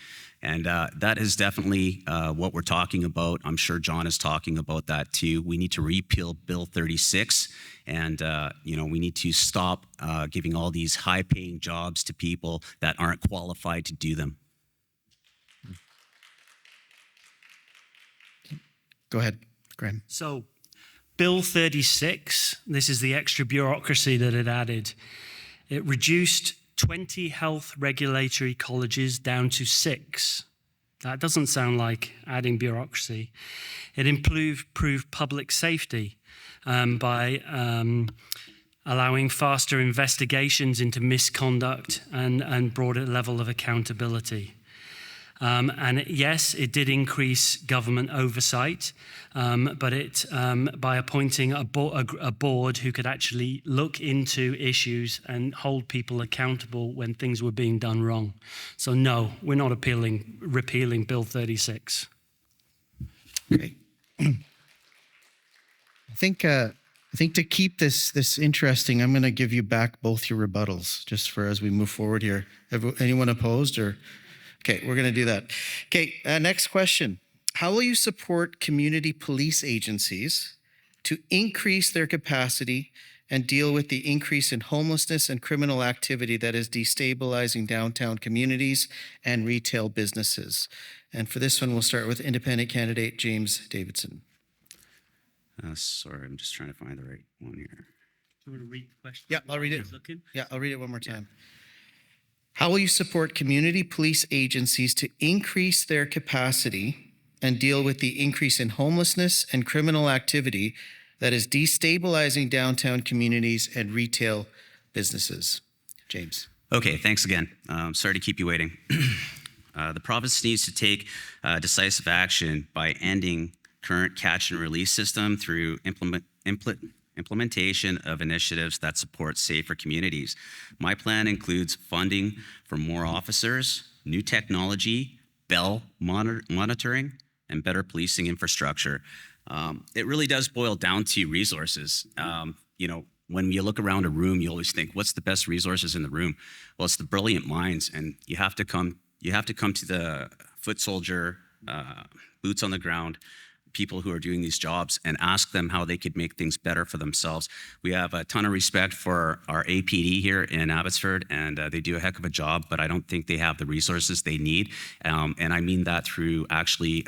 And that is definitely what we're talking about. I'm sure John is talking about that too. We need to repeal Bill 36, and we need to stop giving all these high-paying jobs to people that aren't qualified to do them. Go ahead, Graham. So, Bill 36, this is the extra bureaucracy that it added. It reduced 20 health regulatory colleges down to 6. That doesn't sound like adding bureaucracy. It improved public safety by allowing faster investigations into misconduct and broader level of accountability. Yes, it did increase government oversight, but it by appointing a board who could actually look into issues and hold people accountable when things were being done wrong. So no, we're not repealing Bill 36. Okay. I think to keep this interesting, I'm going to give you back both your rebuttals just for as we move forward here. Anyone opposed or? Okay, we're going to do that. Okay, next question. How will you support community police agencies to increase their capacity and deal with the increase in homelessness and criminal activity that is destabilizing downtown communities and retail businesses? And for this one, we'll start with independent candidate James Davidson. Sorry, I'm just trying to find the right one here. Do you want to read the question? Yeah, I'll read it. Looking? Yeah, I'll read it one more time. How will you support community police agencies to increase their capacity and deal with the increase in homelessness and criminal activity that is destabilizing downtown communities and retail businesses? James. Okay, thanks again. Sorry to keep you waiting. The province needs to take decisive action by ending current catch and release system through implementation of initiatives that support safer communities. My plan includes funding for more officers, new technology, bell monitoring, and better policing infrastructure. It really does boil down to resources. When you look around a room, you always think, what's the best resources in the room? Well, it's the brilliant minds, and you have to come to the foot soldier, boots on the ground, people who are doing these jobs, and ask them how they could make things better for themselves. We have a ton of respect for our APD here in Abbotsford, and they do a heck of a job, but I don't think they have the resources they need. And I mean that through actually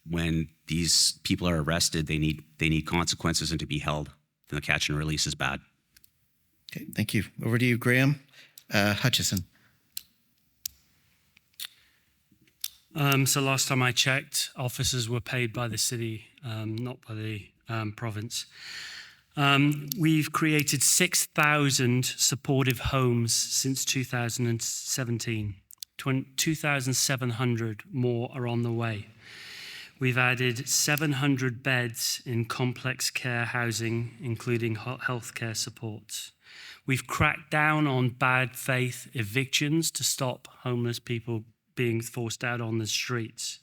when these people are arrested, they need consequences and to be held. The catch and release is bad. Okay, thank you. Over to you, Graham Hutchison. So last time I checked, officers were paid by the city, not by the province. We've created 6,000 supportive homes since 2017. 2,700 more are on the way. We've added 700 beds in complex care housing, including healthcare supports. We've cracked down on bad faith evictions to stop homeless people being forced out on the streets.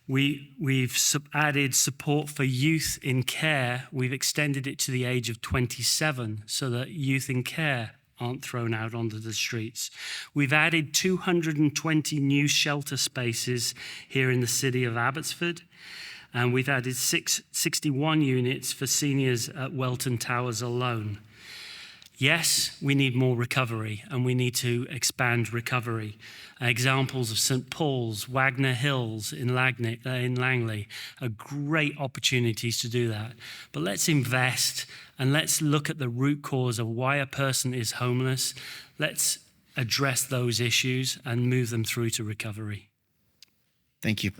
We've added support for youth in care. We've extended it to the age of 27 so that youth in care aren't thrown out onto the streets. We've added 220 new shelter spaces here in the city of Abbotsford, and we've added 61 units for seniors at Welton Towers alone. Yes, we need more recovery, and we need to expand recovery. Examples of St. Paul's, Wagner Hills in Langley are great opportunities to do that. But let's invest, and let's look at the root cause of why a person is homeless. Let's address those issues and move them through to recovery. Thank you.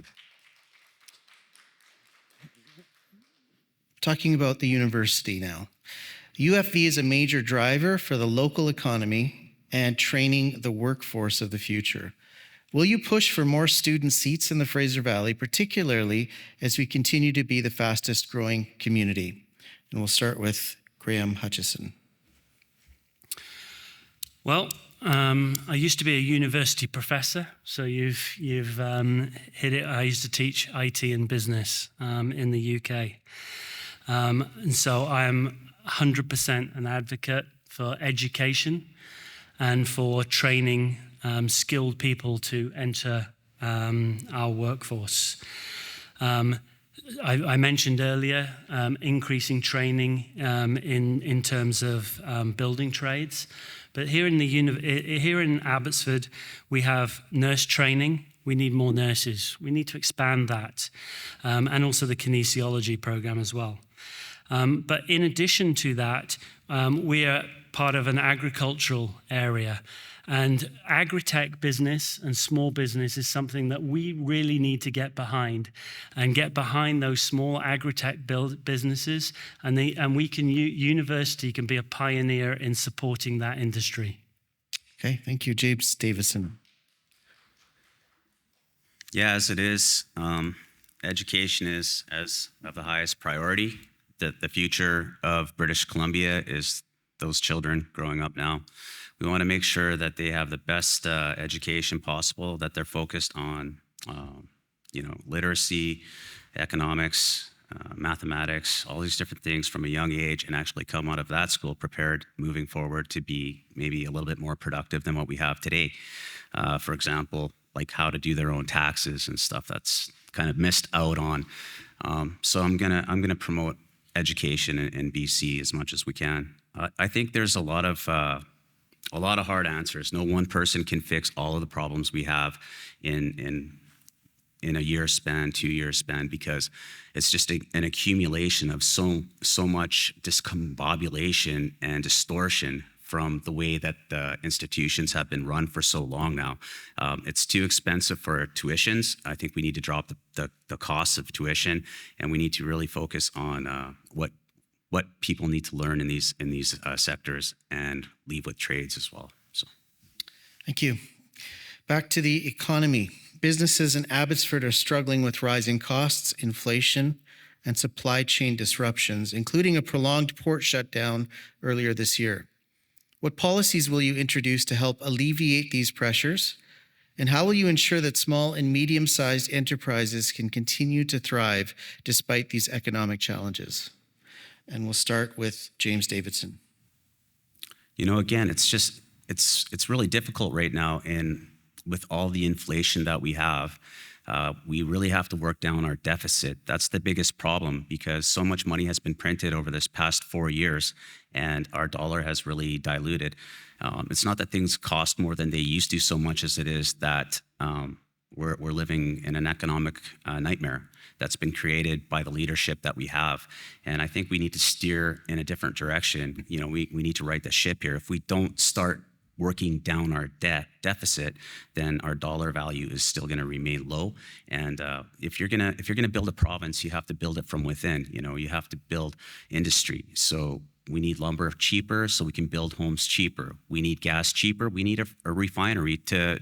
Talking about the university now. UFV is a major driver for the local economy and training the workforce of the future. Will you push for more student seats in the Fraser Valley, particularly as we continue to be the fastest growing community? And we'll start with Graham Hutchison. Well, I used to be a university professor, so you've hit it. I used to teach IT and business in the UK. And so I'm 100% an advocate for education and for training skilled people to enter our workforce. I mentioned earlier increasing training in terms of building trades, but here in Abbotsford we have nurse training. We need more nurses. We need to expand that, and also the kinesiology program as well. But in addition to that, we are part of an agricultural area. And agri-tech business and small business is something that we really need to get behind those small agri-tech businesses. And university can be a pioneer in supporting that industry. Okay, thank you, James Davison. Yeah, as it is, education is of the highest priority. The future of British Columbia is those children growing up now. We want to make sure that they have the best education possible, that they're focused on, literacy, economics, mathematics, all these different things from a young age, and actually come out of that school prepared moving forward to be maybe a little bit more productive than what we have today. For example, like how to do their own taxes and stuff that's kind of missed out on. So I'm gonna promote education in BC as much as we can. I think there's a lot of hard answers. No one person can fix all of the problems we have in a year span, 2 year span, because it's just an accumulation of so much discombobulation and distortion from the way that the institutions have been run for so long now. It's too expensive for tuitions. I think we need to drop the cost of tuition, and we need to really focus on what what people need to learn in these sectors and leave with trades as well. So, Thank you. Back to the economy. Businesses in Abbotsford are struggling with rising costs, inflation, and supply chain disruptions, including a prolonged port shutdown earlier this year. What policies will you introduce to help alleviate these pressures? And how will you ensure that small and medium-sized enterprises can continue to thrive despite these economic challenges? And we'll start with James Davidson. you know, again, it's really difficult right now, and with all the inflation that we have, we really have to work down our deficit. That's the biggest problem, because so much money has been printed over this past 4 years, and our dollar has really diluted. It's not that things cost more than they used to so much as it is that we're living in an economic nightmare that's been created by the leadership that we have. And I think we need to steer in a different direction. You know, we need to right the ship here. If we don't start working down our deficit, then our dollar value is still going to remain low. And if you're gonna build a province, you have to build it from within. You know, you have to build industry. So we need lumber cheaper so we can build homes cheaper. We need gas cheaper. We need a refinery to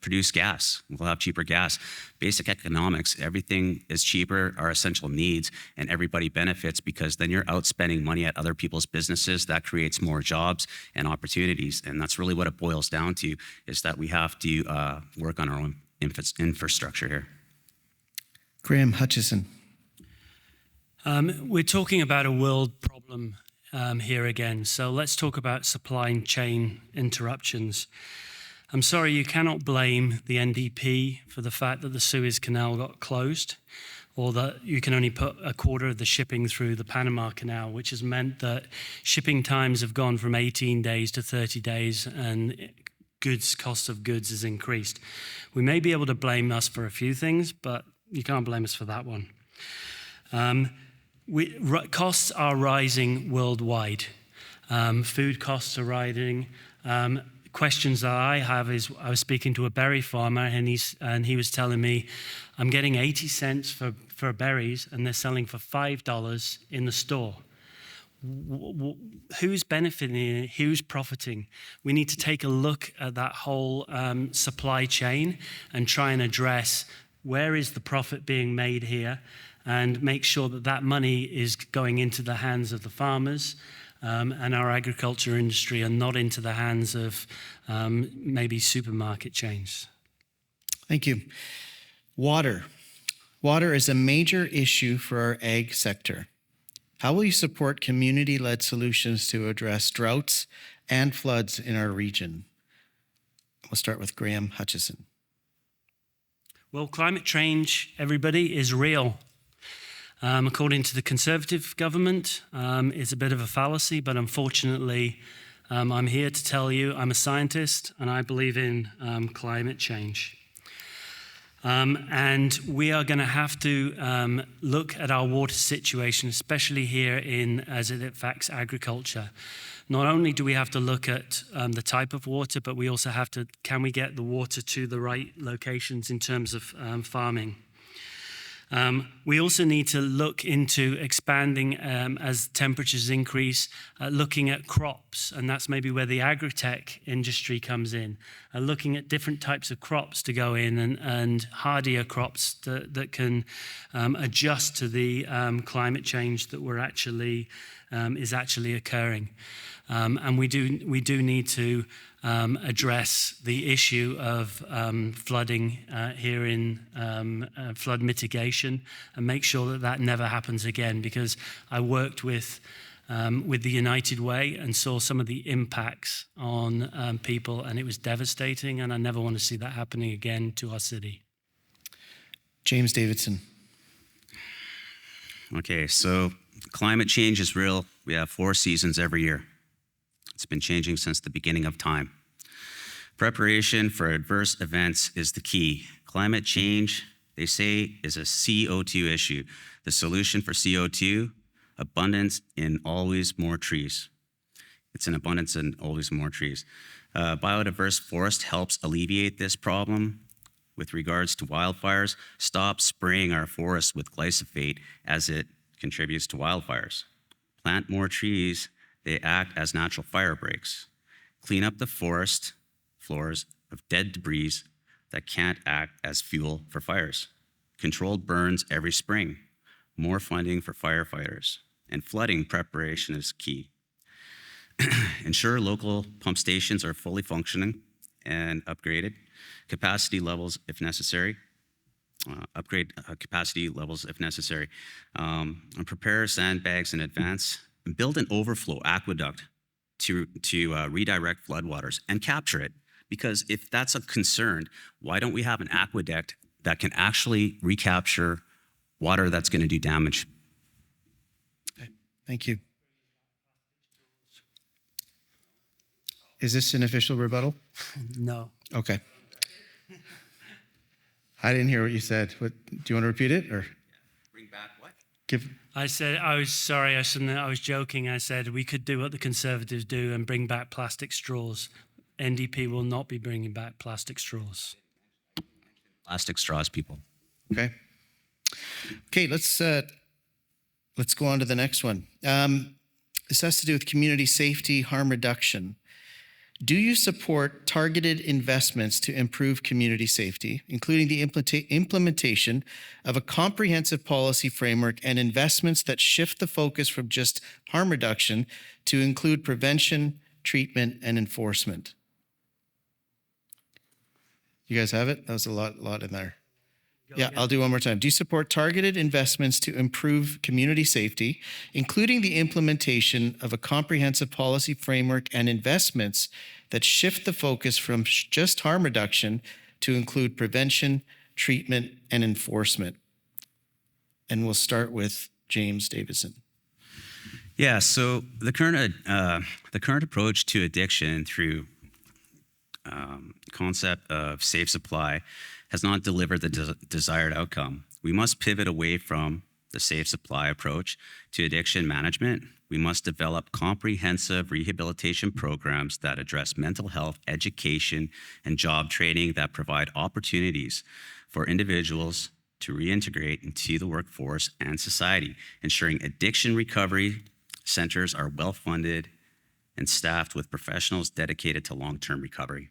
produce gas. We'll have cheaper gas. Basic economics, everything is cheaper, our essential needs, and everybody benefits, because then you're outspending money at other people's businesses. That creates more jobs and opportunities. And that's really what it boils down to, is that we have to work on our own infrastructure here. Graham Hutchison. We're talking about a world problem here again. So let's talk about supply chain interruptions. I'm sorry, you cannot blame the NDP for the fact that the Suez Canal got closed, or that you can only put a quarter of the shipping through the Panama Canal, which has meant that shipping times have gone from 18 days to 30 days, and cost of goods has increased. We may be able to blame us for a few things, but you can't blame us for that one. Costs are rising worldwide. Food costs are rising. Questions that I have is, I was speaking to a berry farmer, and he was telling me, I'm getting 80 cents for berries, and they're selling for $5 in the store. Who's benefiting? Who's profiting? We need to take a look at that whole supply chain and try and address where is the profit being made here, and make sure that that money is going into the hands of the farmers and our agriculture industry, and not into the hands of maybe supermarket chains. Thank you. Water. Water is a major issue for our ag sector. How will you support community-led solutions to address droughts and floods in our region? We'll start with Graham Hutchison. Well, climate change, everybody, is real. According to the Conservative government, it's a bit of a fallacy, but unfortunately, I'm here to tell you I'm a scientist and I believe in climate change. And we are going to have to look at our water situation, especially here as it affects agriculture. Not only do we have to look at the type of water, but we also have to, can we get the water to the right locations in terms of farming? We also need to look into expanding as temperatures increase, looking at crops, and that's maybe where the agri-tech industry comes in, looking at different types of crops to go in, and hardier crops that can adjust to the climate change that is actually occurring. And we do need to address the issue of flooding here in flood mitigation, and make sure that never happens again, because I worked with the United Way and saw some of the impacts on people, and it was devastating, and I never want to see that happening again to our city. James Davidson. Okay, so climate change is real. We have 4 seasons every year. It's been changing since the beginning of time. Preparation for adverse events is the key. Climate change, they say, is a CO2 issue. The solution for CO2, abundance in always more trees. It's an abundance in always more trees. Biodiverse forest helps alleviate this problem. With regards to wildfires, stop spraying our forests with glyphosate, as it contributes to wildfires. plant more trees, they act as natural fire breaks. Clean up the forest floors of dead debris that can't act as fuel for fires. Controlled burns every spring. More funding for firefighters. And flooding preparation is key. Ensure local pump stations are fully functioning and upgraded. Capacity levels if necessary. Upgrade capacity levels if necessary. And prepare sandbags in advance. And build an overflow aqueduct to redirect floodwaters and capture it. Because if that's a concern, why don't we have an aqueduct that can actually recapture water that's going to do damage? Okay. Thank you. Is this an official rebuttal? No. Okay. I didn't hear what you said. What, do you want to repeat it or Bring back what? give? I said, I was sorry, I was joking. I said we could do what the Conservatives do and bring back plastic straws. NDP will not be bringing back plastic straws. Plastic straws, people. Okay. Okay, let's go on to the next one. This has to do with community safety, harm reduction. Do you support targeted investments to improve community safety, including the implementation of a comprehensive policy framework and investments that shift the focus from just harm reduction to include prevention, treatment, and enforcement? You guys have it? That was a lot in there. Yeah, I'll do one more time. Do you support targeted investments to improve community safety, including the implementation of a comprehensive policy framework and investments that shift the focus from just harm reduction to include prevention, treatment, and enforcement? And we'll start with James Davidson. Yeah, so the current approach to addiction through concept of safe supply has not delivered the desired outcome. We must pivot away from the safe supply approach to addiction management. We must develop comprehensive rehabilitation programs that address mental health, education, and job training that provide opportunities for individuals to reintegrate into the workforce and society, ensuring addiction recovery centers are well-funded and staffed with professionals dedicated to long-term recovery.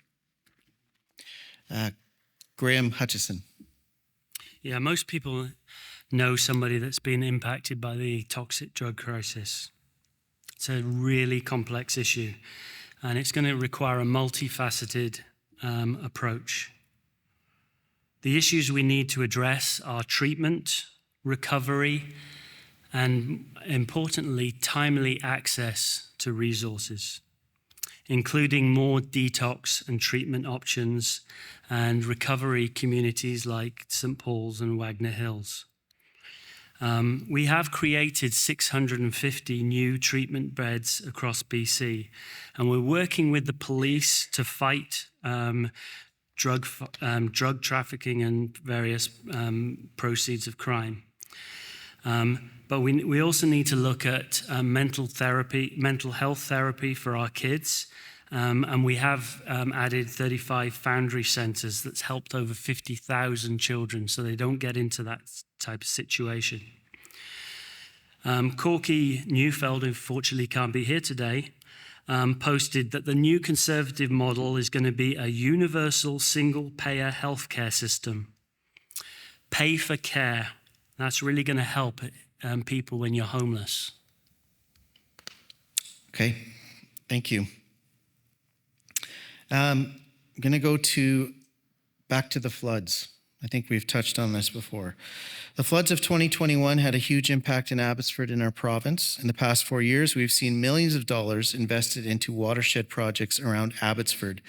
Graham Hutchison. Yeah, most people know somebody that's been impacted by the toxic drug crisis. It's a really complex issue, and it's going to require a multifaceted approach. The issues we need to address are treatment, recovery, and importantly, timely access to resources, including more detox and treatment options and recovery communities like St. Paul's and Wagner Hills. We have created 650 new treatment beds across BC, and we're working with the police to fight drug trafficking and various proceeds of crime. But we also need to look at mental health therapy for our kids. And we have added 35 Foundry centres that's helped over 50,000 children so they don't get into that type of situation. Corky Neufeld, who fortunately can't be here today, posted that the new Conservative model is going to be a universal single-payer healthcare system. Pay for care. That's really going to help people when you're homeless. Okay, thank you. I'm going to go back to the floods. I think we've touched on this before. The floods of 2021 had a huge impact in Abbotsford in our province. In the past 4 years, we've seen millions of dollars invested into watershed projects around Abbotsford,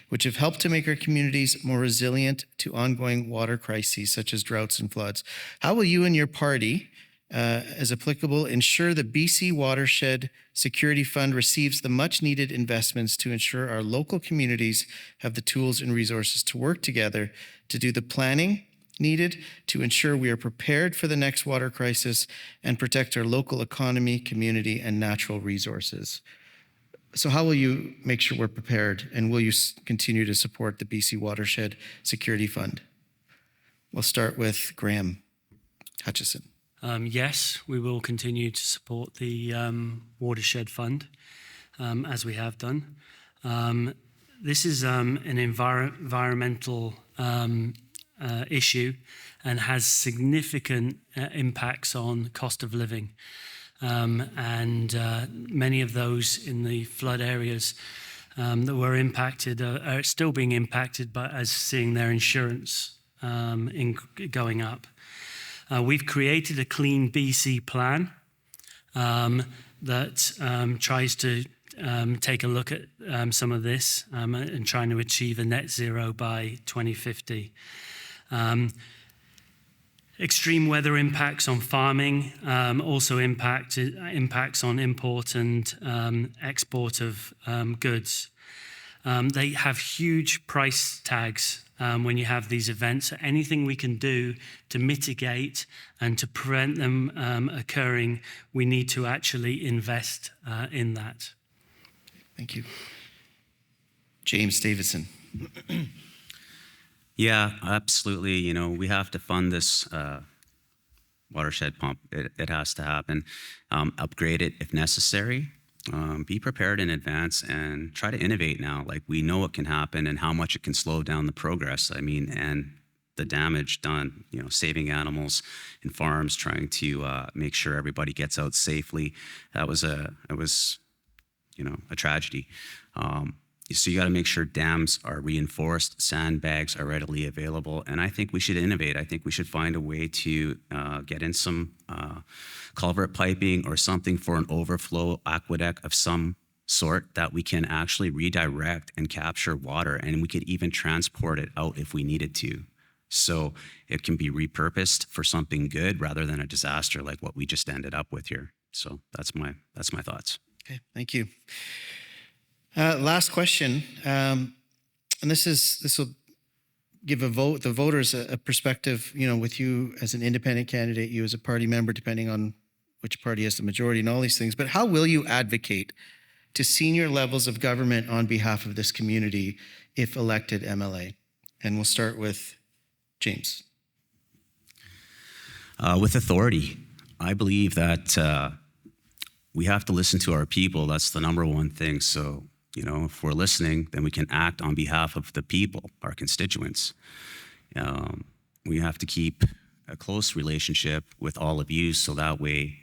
which have helped to make our communities more resilient to ongoing water crises such as droughts and floods. How will you and your party, as applicable, ensure the BC Watershed Security Fund receives the much needed investments to ensure our local communities have the tools and resources to work together to do the planning needed to ensure we are prepared for the next water crisis and protect our local economy, community, and natural resources? So how will you make sure we're prepared, and will you continue to support the BC Watershed Security Fund? We'll start with Graham Hutchison. Yes, we will continue to support the Watershed Fund, as we have done. This is an environmental issue and has significant impacts on cost of living. And many of those in the flood areas that were impacted are still being impacted by as seeing their insurance going up. We've created a Clean BC plan that tries to take a look at some of this and trying to achieve a net zero by 2050. Extreme weather impacts on farming, also impacts on import and export of goods. They have huge price tags when you have these events. Anything we can do to mitigate and to prevent them occurring, we need to actually invest in that. Thank you. James Davidson. Yeah, absolutely. You know, we have to fund this watershed pump. It has to happen. Upgrade it if necessary. Be prepared in advance and try to innovate now. Like, we know it can happen and how much it can slow down the progress. I mean, and the damage done, you know, saving animals in farms, trying to make sure everybody gets out safely. It was a tragedy. So you got to make sure dams are reinforced, sandbags are readily available, and I think we should innovate. I think we should find a way to get in some culvert piping or something for an overflow aqueduct of some sort that we can actually redirect and capture water, and we could even transport it out if we needed to. So it can be repurposed for something good rather than a disaster like what we just ended up with here. So that's my thoughts. Okay, thank you. Last question, and this will give the voters a perspective. You know, with you as an independent candidate, you as a party member, depending on which party has the majority, and all these things. But how will you advocate to senior levels of government on behalf of this community if elected MLA? And we'll start with James. With authority, I believe that we have to listen to our people. That's the number one thing. So, you know, if we're listening, then we can act on behalf of the people, our constituents. We have to keep a close relationship with all of you, so that way,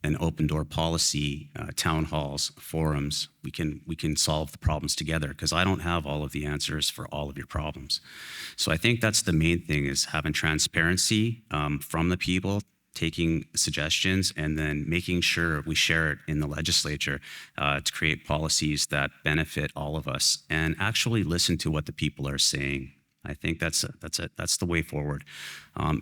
an open door policy, town halls, forums, we can solve the problems together, because I don't have all of the answers for all of your problems. So I think that's the main thing, is having transparency from the people, taking suggestions, and then making sure we share it in the legislature to create policies that benefit all of us, and actually listen to what the people are saying. I think that's the way forward.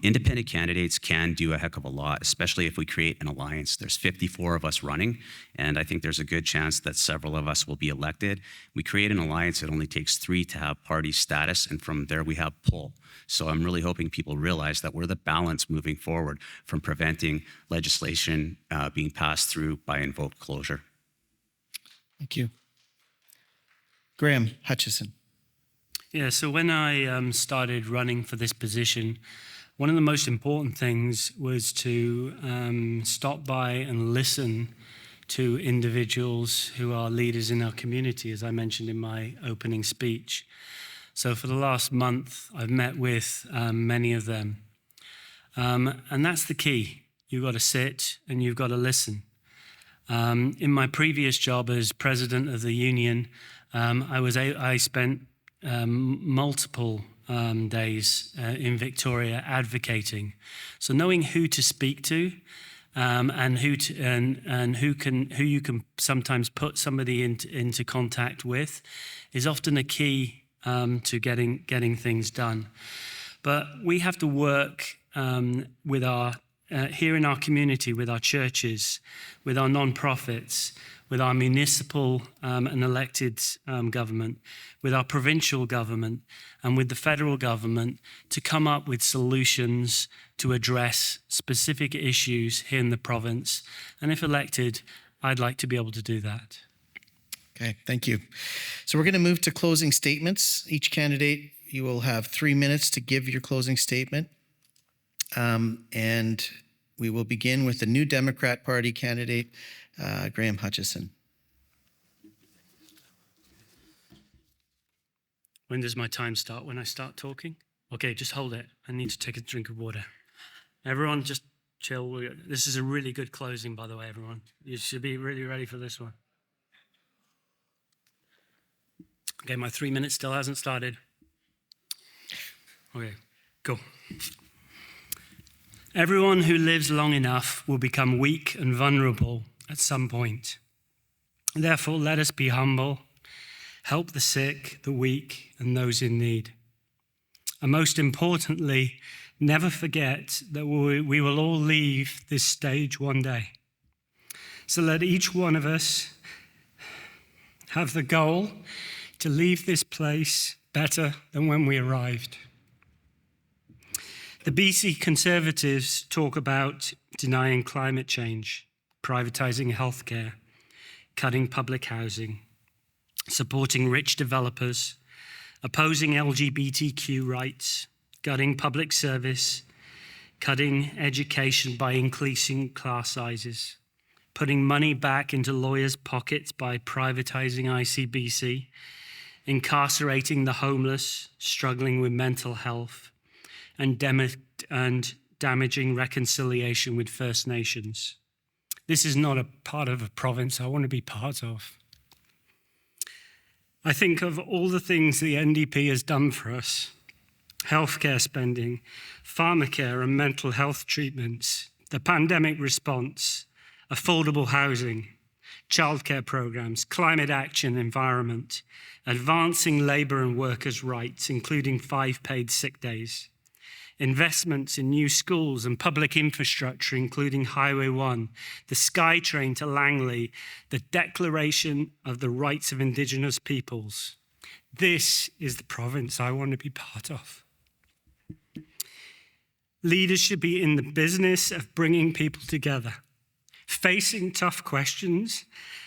Independent candidates can do a heck of a lot, especially if we create an alliance. There's 54 of us running, and I think there's a good chance that several of us will be elected. We create an alliance, it only takes 3 to have party status, and from there we have pull. So I'm really hoping people realize that we're the balance moving forward from preventing legislation being passed through by invoked closure. Thank you. Graham Hutchison. Yeah, so when I started running for this position, one of the most important things was to stop by and listen to individuals who are leaders in our community, as I mentioned in my opening speech. So for the last month, I've met with many of them. And that's the key. You've got to sit and you've got to listen. In my previous job as president of the union, I spent multiple days in Victoria advocating. So knowing who to speak to and who you can sometimes put somebody into contact with is often a key to getting things done. But we have to work with our here in our community, with our churches, with our non-profits, with our municipal and elected government, with our provincial government, and with the federal government to come up with solutions to address specific issues here in the province. And if elected, I'd like to be able to do that. Okay, thank you. So we're going to move to closing statements. Each candidate, you will have 3 minutes to give your closing statement. And We will begin with the New Democrat Party candidate, Graham Hutchison. When does my time start? When I start talking? Okay, just hold it. I need to take a drink of water. Everyone just chill. This is a really good closing, by the way, everyone. You should be really ready for this one. Okay, my 3 minutes still hasn't started. Okay, go. Everyone who lives long enough will become weak and vulnerable at some point. Therefore, let us be humble, help the sick, the weak, and those in need. And most importantly, never forget that we will all leave this stage one day. So let each one of us have the goal to leave this place better than when we arrived. The BC Conservatives talk about denying climate change, privatising healthcare, cutting public housing, supporting rich developers, opposing LGBTQ rights, gutting public service, cutting education by increasing class sizes, putting money back into lawyers' pockets by privatising ICBC, incarcerating the homeless, struggling with mental health, and damaging reconciliation with First Nations. This is not a part of a province I want to be part of. I think of all the things the NDP has done for us: healthcare spending, pharmacare and mental health treatments, the pandemic response, affordable housing, childcare programs, climate action, environment, advancing labour and workers' rights, including 5 paid sick days, investments in new schools and public infrastructure, including Highway 1, the SkyTrain to Langley, the Declaration of the Rights of Indigenous Peoples. This is the province I want to be part of. Leaders should be in the business of bringing people together, facing tough questions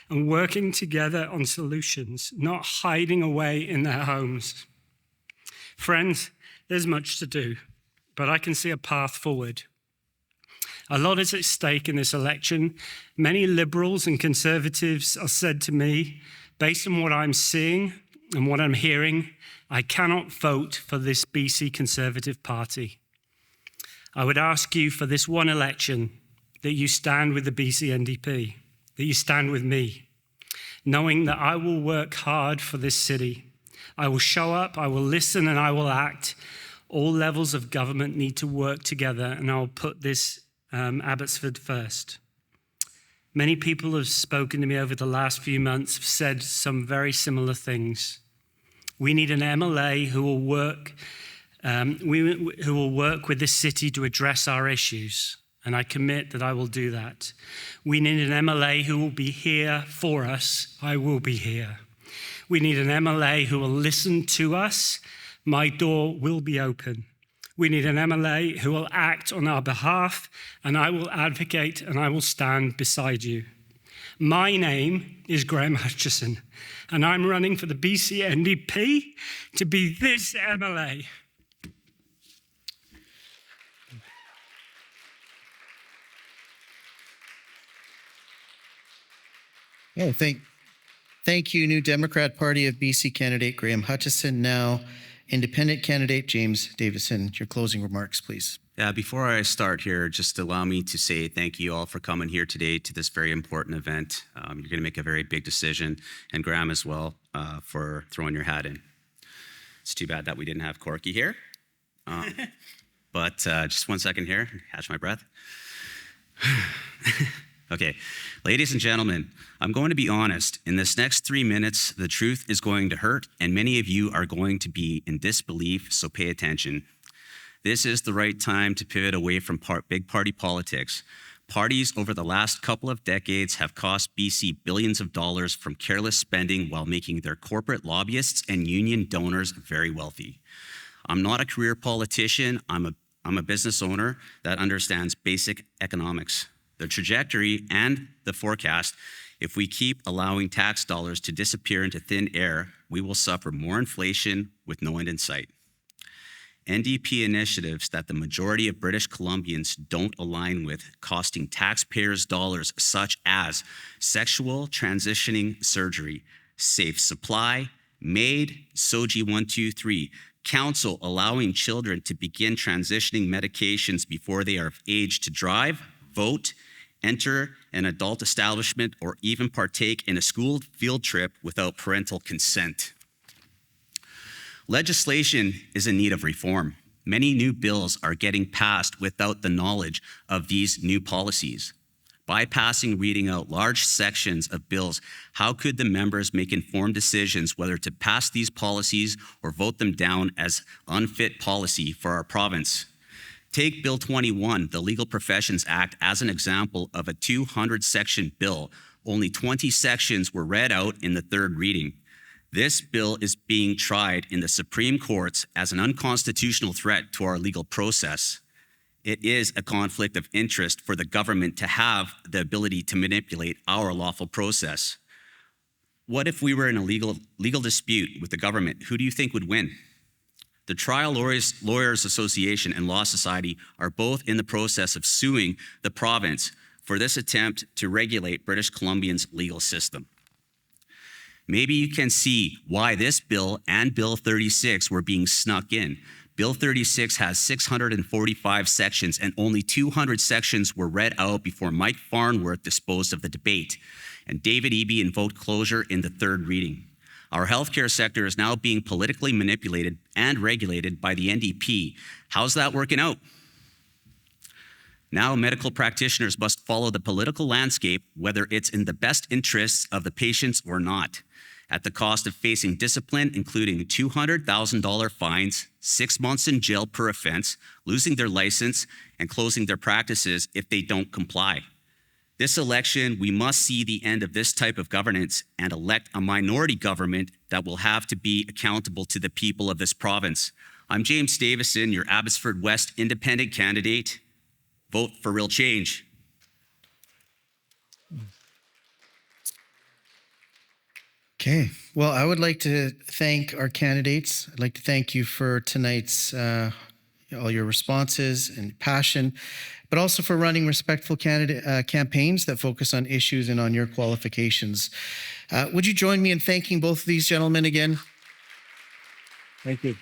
and working together on solutions, not hiding away in their homes. Friends, there's much to do, but I can see a path forward. A lot is at stake in this election. Many Liberals and Conservatives have said to me, based on what I'm seeing and what I'm hearing, I cannot vote for this BC Conservative Party. I would ask you for this one election that you stand with the BC NDP, that you stand with me, knowing that I will work hard for this city. I will show up, I will listen, and I will act. All levels of government need to work together, and I'll put this Abbotsford first. Many people have spoken to me over the last few months, have said some very similar things. We need an MLA who will work with this city to address our issues, and I commit that I will do that. We need an MLA who will be here for us. I will be here. We need an MLA who will listen to us. My door will be open. We need an MLA who will act on our behalf, and I will advocate and I will stand beside you. My name is Graham Hutchison, and I'm running for the BC NDP to be this MLA. Yeah, thank you, New Democrat Party of BC candidate Graham Hutchison. Now, independent candidate James Davison. Your closing remarks, please. Yeah, before I start here, just allow me to say thank you all for coming here today to this very important event. You're going to make a very big decision, and Graham as well, for throwing your hat in. It's too bad that we didn't have Corky here. But just 1 second here, catch my breath. Okay, ladies and gentlemen, I'm going to be honest. In this next 3 minutes, the truth is going to hurt, and many of you are going to be in disbelief, so pay attention. This is the right time to pivot away from big party politics. Parties over the last couple of decades have cost BC billions of dollars from careless spending while making their corporate lobbyists and union donors very wealthy. I'm not a career politician. I'm a business owner that understands basic economics. The trajectory and the forecast, if we keep allowing tax dollars to disappear into thin air, we will suffer more inflation with no end in sight. NDP initiatives that the majority of British Columbians don't align with, costing taxpayers dollars, such as sexual transitioning surgery, safe supply, MAID, SOGI 123, council allowing children to begin transitioning medications before they are of age to drive, vote, enter an adult establishment, or even partake in a school field trip without parental consent. Legislation is in need of reform. Many new bills are getting passed without the knowledge of these new policies. Bypassing reading out large sections of bills, how could the members make informed decisions whether to pass these policies or vote them down as unfit policy for our province? Take Bill 21, the Legal Professions Act, as an example of a 200-section bill. Only 20 sections were read out in the third reading. This bill is being tried in the Supreme Courts as an unconstitutional threat to our legal process. It is a conflict of interest for the government to have the ability to manipulate our lawful process. What if we were in a legal dispute with the government? Who do you think would win? The Trial Lawyers Association and Law Society are both in the process of suing the province for this attempt to regulate British Columbia's legal system. Maybe you can see why this bill and Bill 36 were being snuck in. Bill 36 has 645 sections, and only 200 sections were read out before Mike Farnworth disposed of the debate, and David Eby invoked closure in the third reading. Our healthcare sector is now being politically manipulated and regulated by the NDP. How's that working out? Now medical practitioners must follow the political landscape, whether it's in the best interests of the patients or not, at the cost of facing discipline, including $200,000 fines, 6 months in jail per offense, losing their license, and closing their practices if they don't comply. This election, we must see the end of this type of governance and elect a minority government that will have to be accountable to the people of this province. I'm James Davison, your Abbotsford West independent candidate. Vote for real change. Okay. Well, I would like to thank our candidates. I'd like to thank you for tonight's all your responses and passion, but also for running respectful campaigns that focus on issues and on your qualifications. Would you join me in thanking both of these gentlemen again? Thank you.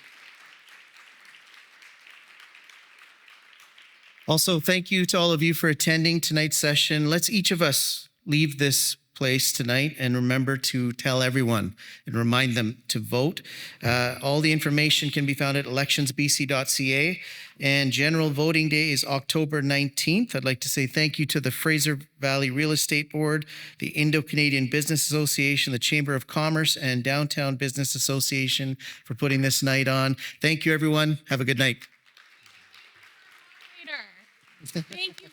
Also, thank you to all of you for attending tonight's session. Let's each of us leave this place tonight and remember to tell everyone and remind them to vote. All the information can be found at electionsbc.ca, and general voting day is October 19th. I'd like to say thank you to the Fraser Valley Real Estate Board, the Indo-Canadian Business Association, the Chamber of Commerce, and Downtown Business Association for putting this night on. Thank you, everyone. Have a good night. Thank you.